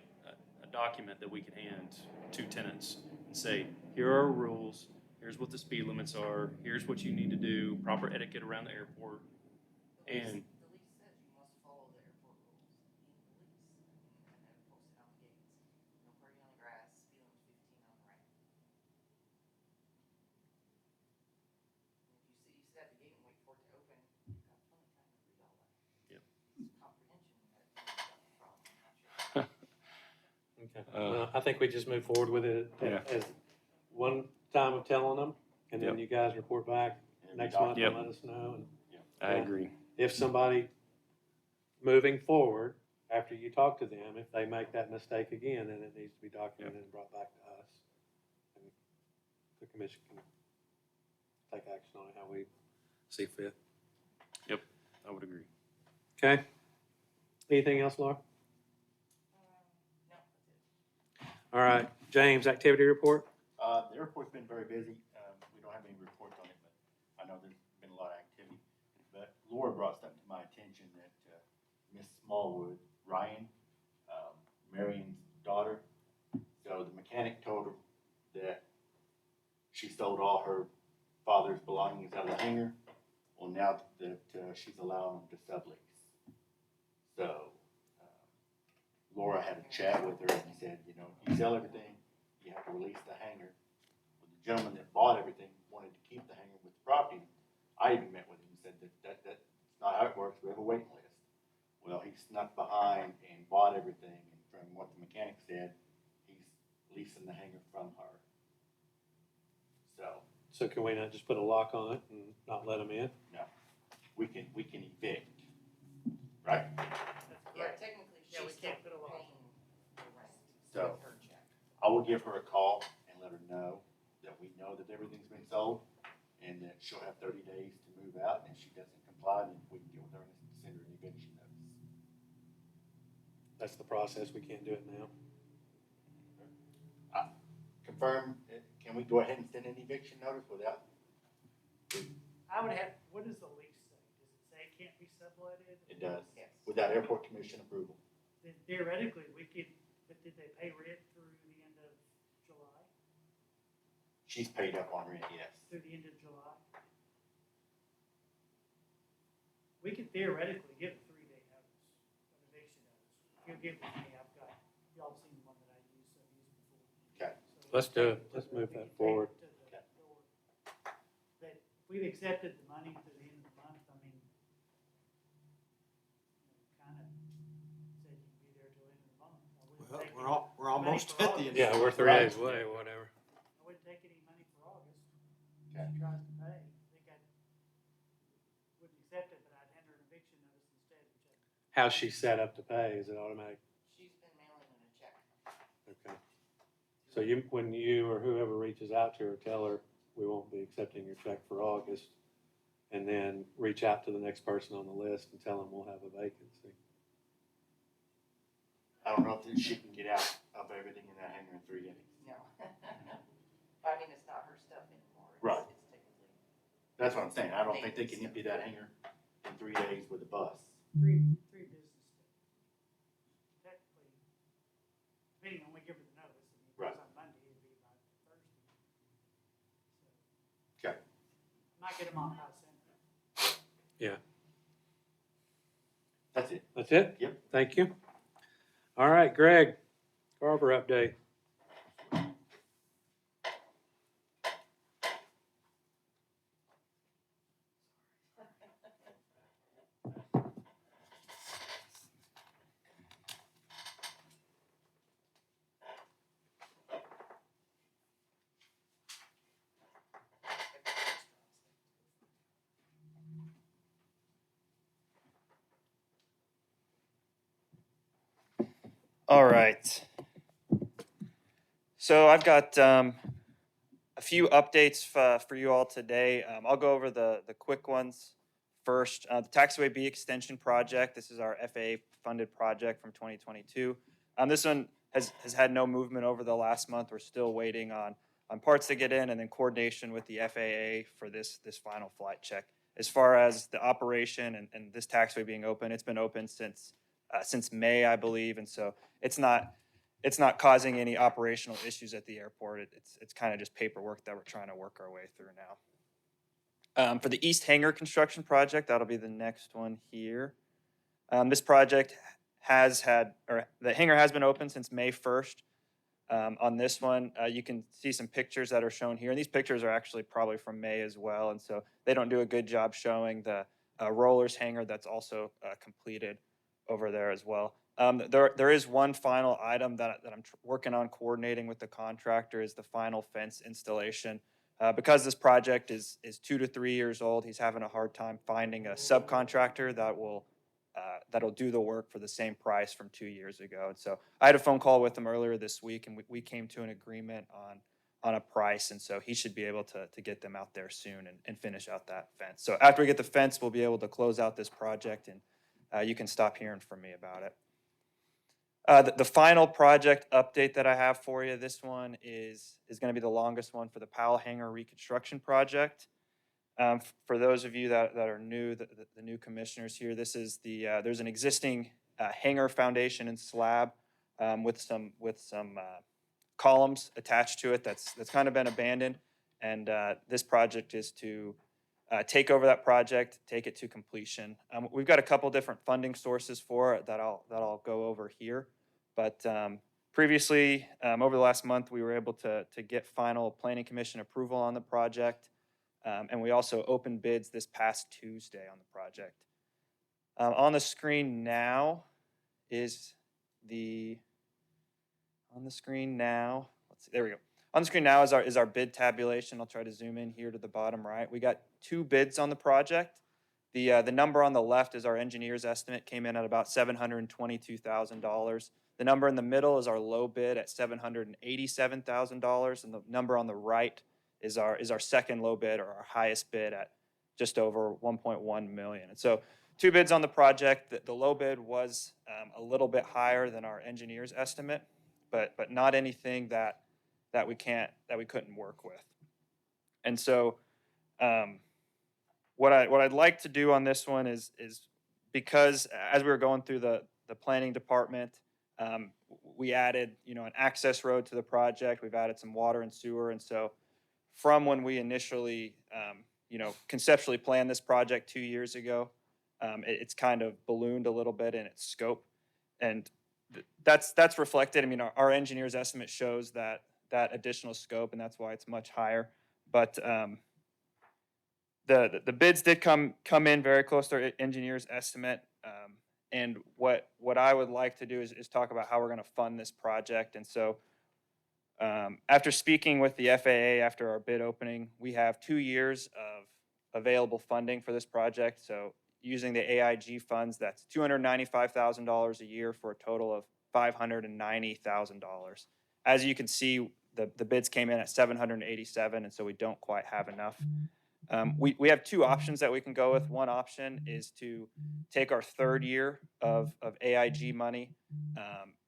a document that we can hand to tenants and say, here are our rules. Here's what the speed limits are. Here's what you need to do. Proper etiquette around the airport. The lease And says you must follow the airport rules in the lease, and they're posted on the gates. No parking on the grass, speed limit's 15 on the ramp. And if you sit at the gate and wait for it to open, you've got plenty of time to read all that. Yep. It's comprehension that you've got the problem, I'm not sure. okay. Well, I think we just move forward with it Yeah. as one time of telling them, and then Yep. you guys report back next month and Yep. let us know. And I Yeah. agree. if somebody moving forward, after you talk to them, if they make that mistake again, then it needs to be documented and brought back to us. And the commission can take action on it how we see fit. Yep, I would agree. Okay? Anything else, Laura? No, that's it. All right, James, activity report? The airport's been very busy. We don't have any reports on it, but I know there's been a lot of activity. But Laura brought something to my attention that Miss Smallwood, Ryan, Marion's daughter, so the mechanic told her that she sold all her father's belongings out of the hangar. Well, now that she's allowing them to sublease. So Laura had a chat with her and said, if you sell everything, you have to release the hangar. Well, the gentleman that bought everything wanted to keep the hangar with the property. I even met with him and said that's not how it works. We have a waiting list. Well, he snuck behind and bought everything, and from what the mechanic said, he's leasing the hangar from her. So can we not just put a lock on it and not let them in? No, we can evict, right? Yeah, technically, Yeah, we she's still can't put a lock. paying the rent So- with her check. I will give her a call and let her know that we know that everything's been sold and that she'll have 30 days to move out, and if she doesn't comply, then we can get with her and send her an eviction notice. That's the process. We can't do it now. Confirm, can we go ahead and send an eviction notice without? I would have, what does the lease say? Does it say it can't be subletted? It does, Yes. without airport commission approval. Then theoretically, we could, but did they pay rent through the end of July? She's paid up on rent, yes. Through the end of July? We could theoretically give a 3-day notice, an eviction notice. If you'll give it to me, I've got, y'all have seen the one that I use, I've used it before. Okay. So Let's do it. we Let's can move take that it forward. to the door. But if we've accepted the money to the end of the month, I mean, kind of said you can be there till the end of the month. I wouldn't Well, take we're any we're money almost for at the end. August. Yeah, we're 3 Right. days away or whatever. I wouldn't take any money for August. If Okay. she tries to pay, I think I wouldn't accept it, but I'd enter an eviction notice instead, which I How's she set up to pay? Is it automatic? She's been mailing in a check. Okay. So when you or whoever reaches out to her, tell her we won't be accepting your check for August. And then reach out to the next person on the list and tell them we'll have a vacancy. I don't know if she can get out of everything in that hangar in 3 days. No. I mean, it's not her stuff anymore. That's what I'm saying. I don't think they can empty that hangar in 3 days with a bus. Three business days. Technically, depending on when we give her the notice, I mean, if Right. it's on Monday, it'd be by Thursday. Okay. Might get them off by Sunday. That's it. That's it? Yep. Thank you. All right, Greg, Carver update. All right. So I've got a few updates for you all today. I'll go over the quick ones first. The Taxiway B extension project. This is our FAA funded project from 2022. This one has had no movement over the last month. We're still waiting on parts to get in and then coordination with the FAA for this final flight check. As far as the operation and this taxiway being open, it's been open since May, I believe, and so it's not causing any operational issues at the airport. It's kind of just paperwork that we're trying to work our way through now. For the East Hangar construction project, that'll be the next one here. This project the hangar has been open since May 1st. On this one, you can see some pictures that are shown here, and these pictures are actually probably from May as well, and so they don't do a good job showing the rollers hangar that's also completed over there as well. There is one final item that I'm working on coordinating with the contractor is the final fence installation. Because this project is 2 to 3 years old, he's having a hard time finding a subcontractor that'll do the work for the same price from 2 years ago. And so I had a phone call with him earlier this week, and we came to an agreement on a price, and so he should be able to get them out there soon and finish out that fence. So after we get the fence, we'll be able to close out this project, and you can stop hearing from me about it. The final project update that I have for you, this one is going to be the longest one for the Powell Hangar reconstruction project. For those of you that are new, the new commissioners here, this is there's an existing hangar foundation and slab with some columns attached to it that's kind of been abandoned, and this project is to take over that project, take it to completion. We've got a couple different funding sources for it that I'll go over here. But previously, over the last month, we were able to get final planning commission approval on the project. And we also opened bids this past Tuesday on the project. On the screen now let's see, there we go. On the screen now is our bid tabulation. I'll try to zoom in here to the bottom right. We got 2 bids on the project. The number on the left is our engineer's estimate, came in at about $722,000. The number in the middle is our low bid at $787,000, and the number on the right is our second low bid, or our highest bid, at just over $1.1 million. And so 2 bids on the project. The low bid was a little bit higher than our engineer's estimate, but not anything that we couldn't work with. And so what I'd like to do on this one is because as we were going through the planning department, we added an access road to the project. We've added some water and sewer, and so from when we initially conceptually planned this project 2 years ago, it's kind of ballooned a little bit in its scope, and that's reflected. I mean, our engineer's estimate shows that additional scope, and that's why it's much higher. But the bids did come in very close to our engineer's estimate. And what I would like to do is talk about how we're going to fund this project. And so after speaking with the FAA after our bid opening, we have 2 years of available funding for this project. So using the AIG funds, that's $295,000 a year for a total of $590,000. As you can see, the bids came in at $787,000, and so we don't quite have enough. We have 2 options that we can go with. One option is to take our 3rd year of AIG money,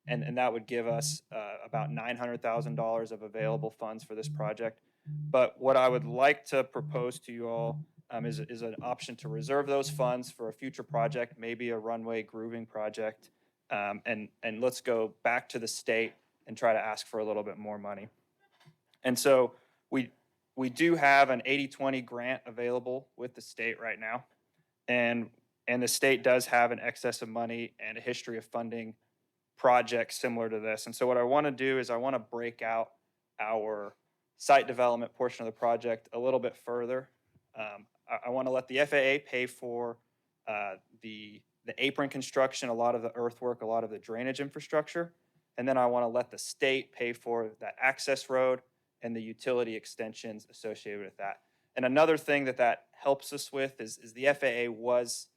and that would give us about $900,000 of available funds for this project. But what I would like to propose to you all is an option to reserve those funds for a future project, maybe a runway grooving project. And let's go back to the state and try to ask for a little bit more money. And so we do have an 80-20 grant available with the state right now. And the state does have an excess of money and a history of funding projects similar to this. And so what I want to do is I want to break out our site development portion of the project a little bit further. I want to let the FAA pay for the apron construction, a lot of the earthwork, a lot of the drainage infrastructure. And then I want to let the state pay for that access road and the utility extensions associated with that. And another thing that helps us with is the FAA was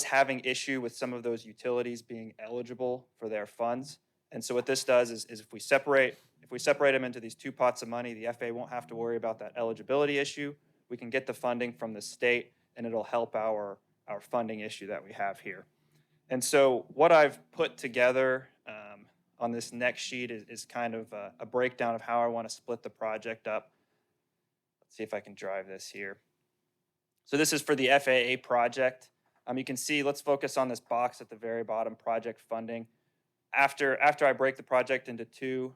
having issue with some of those utilities being eligible for their funds. And so what this does is if we separate them into these two pots of money, the FAA won't have to worry about that eligibility issue. We can get the funding from the state, and it'll help our funding issue that we have here. And so what I've put together on this next sheet is kind of a breakdown of how I want to split the project up. Let's see if I can drive this here. So this is for the FAA project. You can see, let's focus on this box at the very bottom, project funding. After I break the project into two,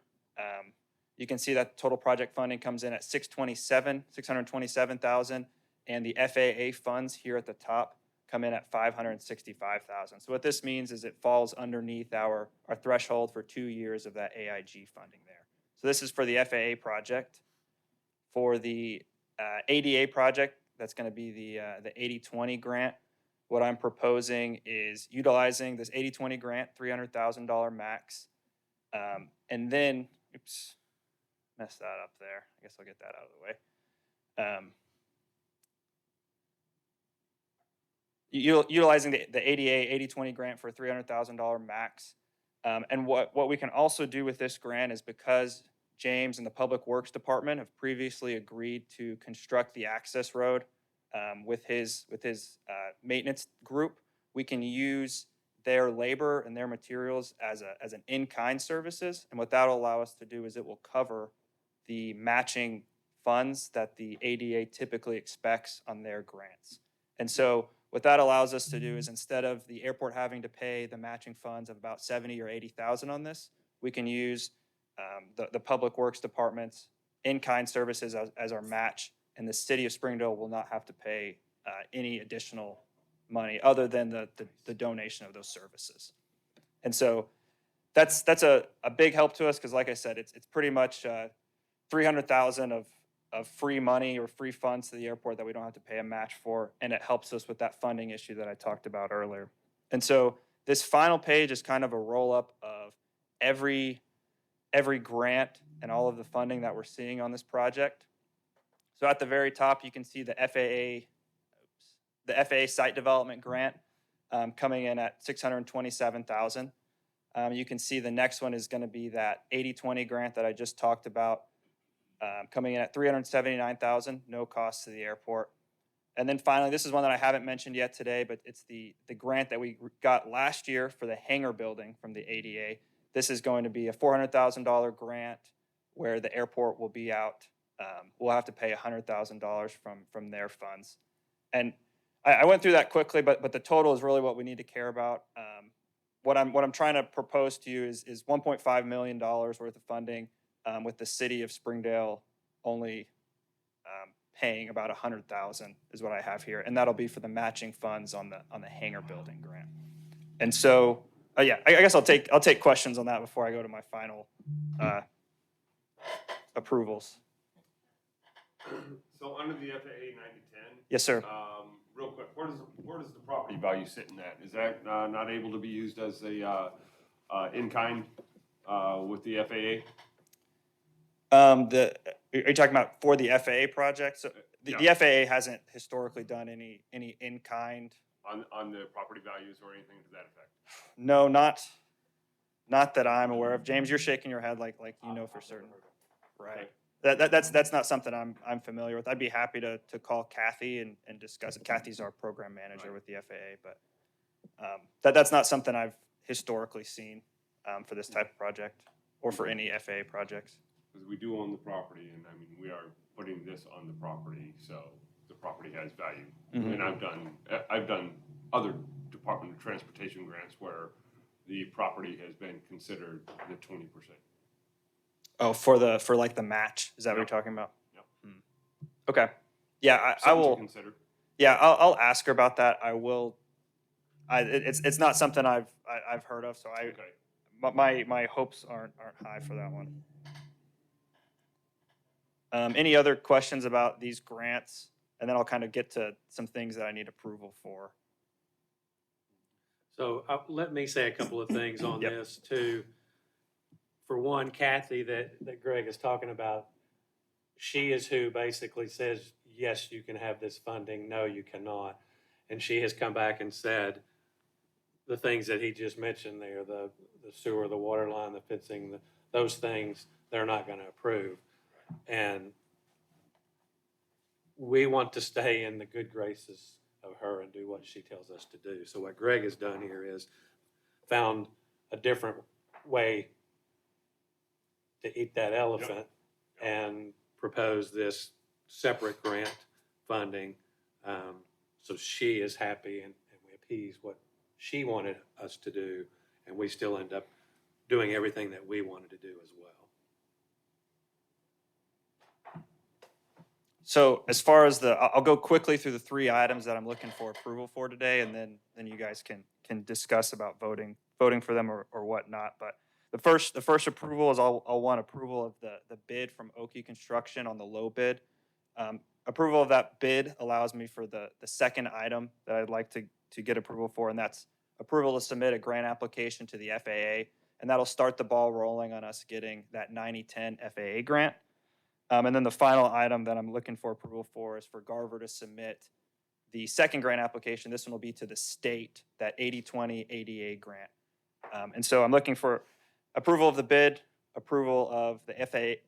you can see that total project funding comes in at $627,000, and the FAA funds here at the top come in at $565,000. So what this means is it falls underneath our threshold for 2 years of that AIG funding there. So this is for the FAA project. For the ADA project, that's going to be the 80-20 grant. What I'm proposing is utilizing this 80-20 grant, $300,000 max, and then, oops, messed that up there. I guess I'll get that out of the way. Utilizing the ADA 80-20 grant for a $300,000 max. And what we can also do with this grant is, because James and the Public Works Department have previously agreed to construct the access road with his maintenance group, we can use their labor and their materials as an in-kind services. And what that'll allow us to do is it will cover the matching funds that the ADA typically expects on their grants. And so what that allows us to do is, instead of the airport having to pay the matching funds of about $70,000 or $80,000 on this, we can use the Public Works Department's in-kind services as our match, and the city of Springdale will not have to pay any additional money other than the donation of those services. And so that's a big help to us, because like I said, it's pretty much $300,000 of free money or free funds to the airport that we don't have to pay a match for, and it helps us with that funding issue that I talked about earlier. And so this final page is kind of a roll-up of every grant and all of the funding that we're seeing on this project. So at the very top, you can see the FAA site development grant coming in at $627,000. You can see the next one is going to be that 80-20 grant that I just talked about, coming in at $379,000, no cost to the airport. And then finally, this is one that I haven't mentioned yet today, but it's the grant that we got last year for the hangar building from the ADA. This is going to be a $400,000 grant where the airport will be out. We'll have to pay $100,000 from their funds. And I went through that quickly, but the total is really what we need to care about. What I'm trying to propose to you is $1.5 million worth of funding, with the city of Springdale only paying about $100,000 is what I have here, and that'll be for the matching funds on the hangar building grant. And so, yeah, I guess I'll take questions on that before I go to my final approvals. So under the FAA 90-10. Yes, sir. Real quick, where does the property value sitting at? Is that not able to be used as a in-kind with the FAA? Are you talking about for the FAA project? So the Yeah. FAA hasn't historically done any in-kind. On the property values or anything to that effect? No, not that I'm aware of. James, you're shaking your head like you know for certain. Right. That's not something I'm familiar with. I'd be happy to call Kathy and discuss it. Kathy's our program manager with the FAA, but that's not something I've historically seen for this type of project or for any FAA projects. Because we do own the property, and I mean, we are putting this on the property, so the property has value. Mhm. And I've done other Department of Transportation grants where the property has been considered the 20%. Oh, for like the match, is that what you're Yep. talking about? Yep. Okay, yeah, I Something to will, consider. yeah, I'll ask her about that, I will. It's not something I've heard of, so I, Okay. my hopes aren't high for that one. Any other questions about these grants? And then I'll kind of get to some things that I need approval for. So let me say a couple of things on Yep. this too. For one, Kathy that Greg is talking about, she is who basically says, yes, you can have this funding, no, you cannot. And she has come back and said the things that he just mentioned there, the sewer, the water line, the fencing, those things, they're not going to approve. And we want to stay in the good graces of her and do what she tells us to do. So what Greg has done here is found a different way to eat that elephant and propose this separate grant funding. So she is happy and we appease what she wanted us to do, and we still end up doing everything that we wanted to do as well. So as far as I'll go quickly through the three items that I'm looking for approval for today, and then you guys can discuss about voting for them or whatnot. But the first approval is I'll want approval of the bid from Oki Construction on the low bid. Approval of that bid allows me for the second item that I'd like to get approval for, and that's approval to submit a grant application to the FAA, and that'll start the ball rolling on us getting that 9010 FAA grant. And then the final item that I'm looking for approval for is for Garver to submit the second grant application. This one will be to the state, that 8020 ADA grant. And so I'm looking for approval of the bid, approval of the FAA,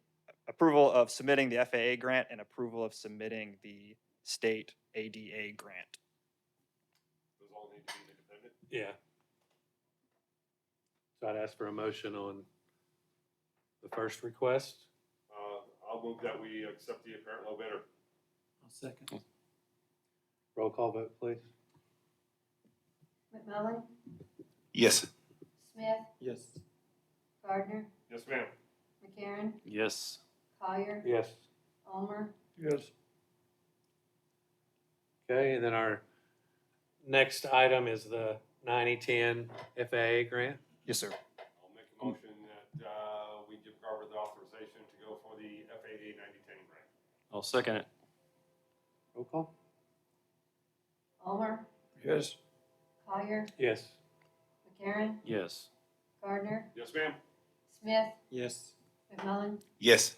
approval of submitting the FAA grant, and approval of submitting the state ADA grant. Those all need to be independent. Yeah. So I'd ask for a motion on the first request. I'll move that we accept the apparent low bidder. I'll second. Roll call vote, please. McMillan, Yes. Smith, Yes. Gardner, Yes, ma'am. McCarron, Yes. Collier, Yes. Ulmer, Yes. Okay, and then our next item is the 9010 FAA grant. Yes, sir. I'll make a motion that we give Garver the authorization to go for the FAA 9010 grant. I'll second it. Roll call? Ulmer, Yes. Collier, Yes. McCarron, Yes. Gardner, Yes, ma'am. Smith, Yes. McMillan, Yes.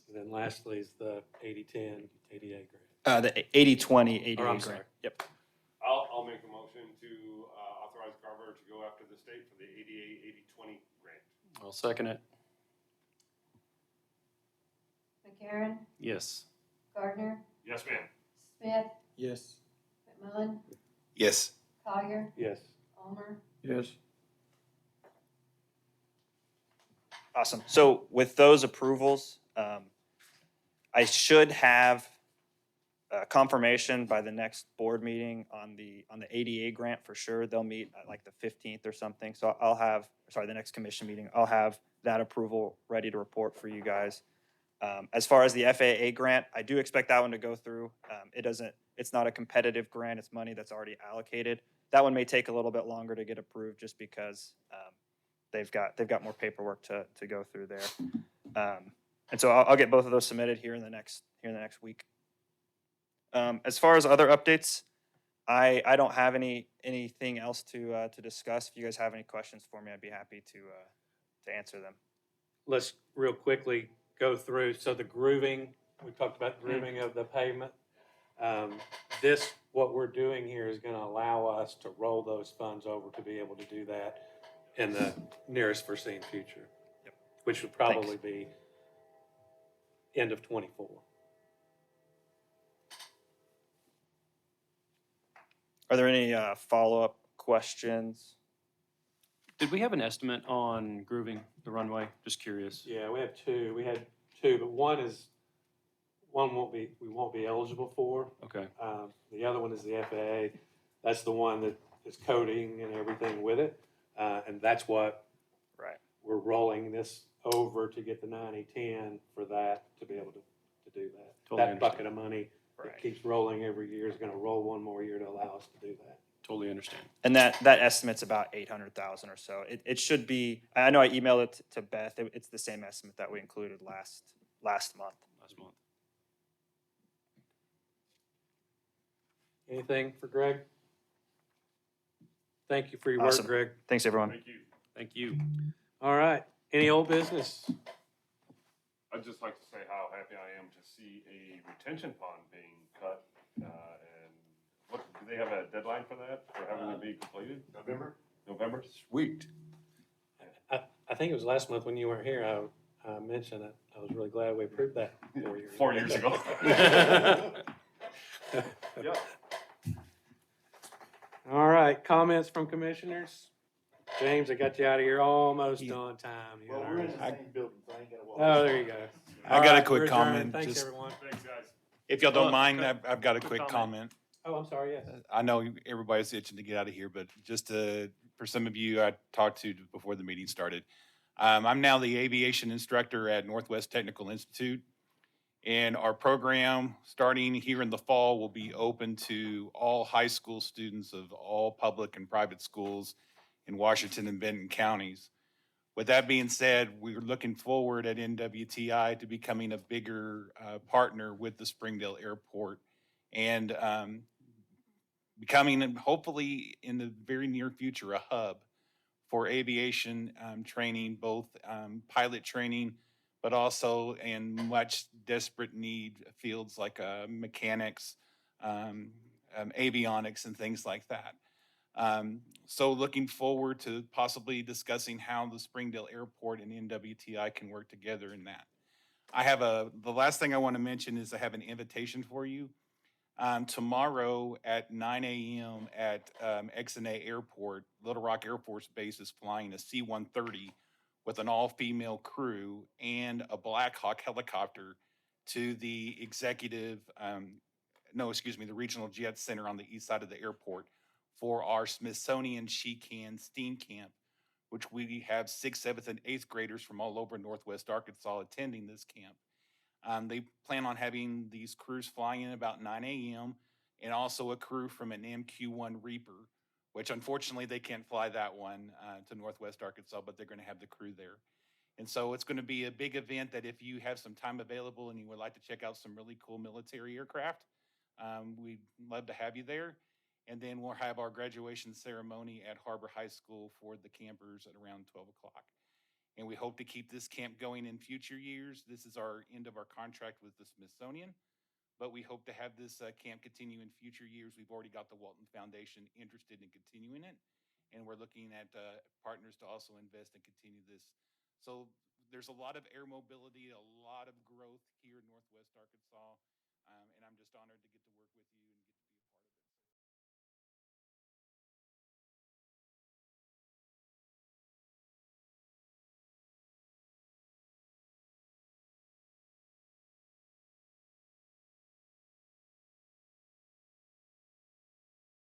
And then lastly is the 8010 ADA grant. The 8020 ADA Or, I'm grant. sorry. Yep. I'll make a motion to authorize Garver to go after the state for the ADA 8020 grant. I'll second it. McCarron, Yes. Gardner, Yes, ma'am. Smith, Yes. McMillan, Yes. Collier, Yes. Ulmer, Yes. Awesome. So with those approvals, I should have confirmation by the next board meeting on the ADA grant for sure. They'll meet at like the 15th or something. So I'll have, sorry, the next commission meeting, I'll have that approval ready to report for you guys. As far as the FAA grant, I do expect that one to go through. It's not a competitive grant. It's money that's already allocated. That one may take a little bit longer to get approved just because they've got more paperwork to go through there. And so I'll get both of those submitted here in the next week. As far as other updates, I don't have anything else to discuss. If you guys have any questions for me, I'd be happy to answer them. Let's real quickly go through. So the grooving, we talked about grooving of the pavement. What we're doing here is going to allow us to roll those funds over to be able to do that in the nearest foreseen future. Yep. Which would probably be end of '24. Are there any follow-up questions? Did we have an estimate on grooving the runway? Just curious. Yeah, we have two. We had two, but one is one we won't be eligible for. Okay. The other one is the FAA. That's the one that is coding and everything with it. And that's what Right. we're rolling this over to get the 90/10 for that, to be able to do that. Totally That understand. bucket of money Right. that keeps rolling every year is gonna roll one more year to allow us to do that. Totally understand. And that estimate's about 800,000 or so. It should be, I know I emailed it to Beth. It's the same estimate that we included last month. Last month. Anything for Greg? Thank you for your work, Awesome. Greg. Thanks, everyone. Thank you. Thank you. All right, any old business? I'd just like to say how happy I am to see a retention pond being cut. And what, do they have a deadline for that, for having to be completed? November? Sweet. I think it was last month when you weren't here, I mentioned it. I was really glad we approved that 4 years. 4 years ago. Yeah. All right, comments from commissioners? James, I got you out of here almost on time. You know. same building, so I ain't gotta walk. Oh, there you go. I All got a right, quick we're adjourned. comment, Thanks, just- everyone. Thanks, guys. If y'all don't Oh, mind, okay. I've got a Quick quick comment. comment. Oh, I'm sorry, yes. I know everybody's itching to get out of here, but just for some of you I talked to before the meeting started. I'm now the aviation instructor at Northwest Technical Institute. And our program, starting here in the fall, will be open to all high school students of all public and private schools in Washington and Benton counties. With that being said, we're looking forward at NWTI to becoming a bigger partner with the Springdale Airport and becoming, hopefully in the very near future, a hub for aviation training, both pilot training, but also in much desperate need fields like mechanics, avionics, and things like that. So looking forward to possibly discussing how the Springdale Airport and NWTI can work together in that. The last thing I want to mention is I have an invitation for you. Tomorrow at 9 a.m. at XNA Airport, Little Rock Air Force Base is flying a C-130 with an all-female crew and a Black Hawk helicopter to the the Regional Jet Center on the east side of the airport for our Smithsonian She-Can STEAM Camp, which we have 6th, 7th, and 8th graders from all over Northwest Arkansas attending this camp. They plan on having these crews flying in about 9 a.m. and also a crew from an MQ-1 Reaper, which unfortunately they can't fly that one to Northwest Arkansas, but they're going to have the crew there. And so it's going to be a big event that if you have some time available and you would like to check out some really cool military aircraft, we'd love to have you there. And then we'll have our graduation ceremony at Harbor High School for the campers at around 12 o'clock. And we hope to keep this camp going in future years. This is our end of our contract with the Smithsonian, but we hope to have this camp continue in future years. We've already got the Walton Foundation interested in continuing it, and we're looking at partners to also invest and continue this. So there's a lot of air mobility, a lot of growth here in Northwest Arkansas, and I'm just honored to get to work with you and get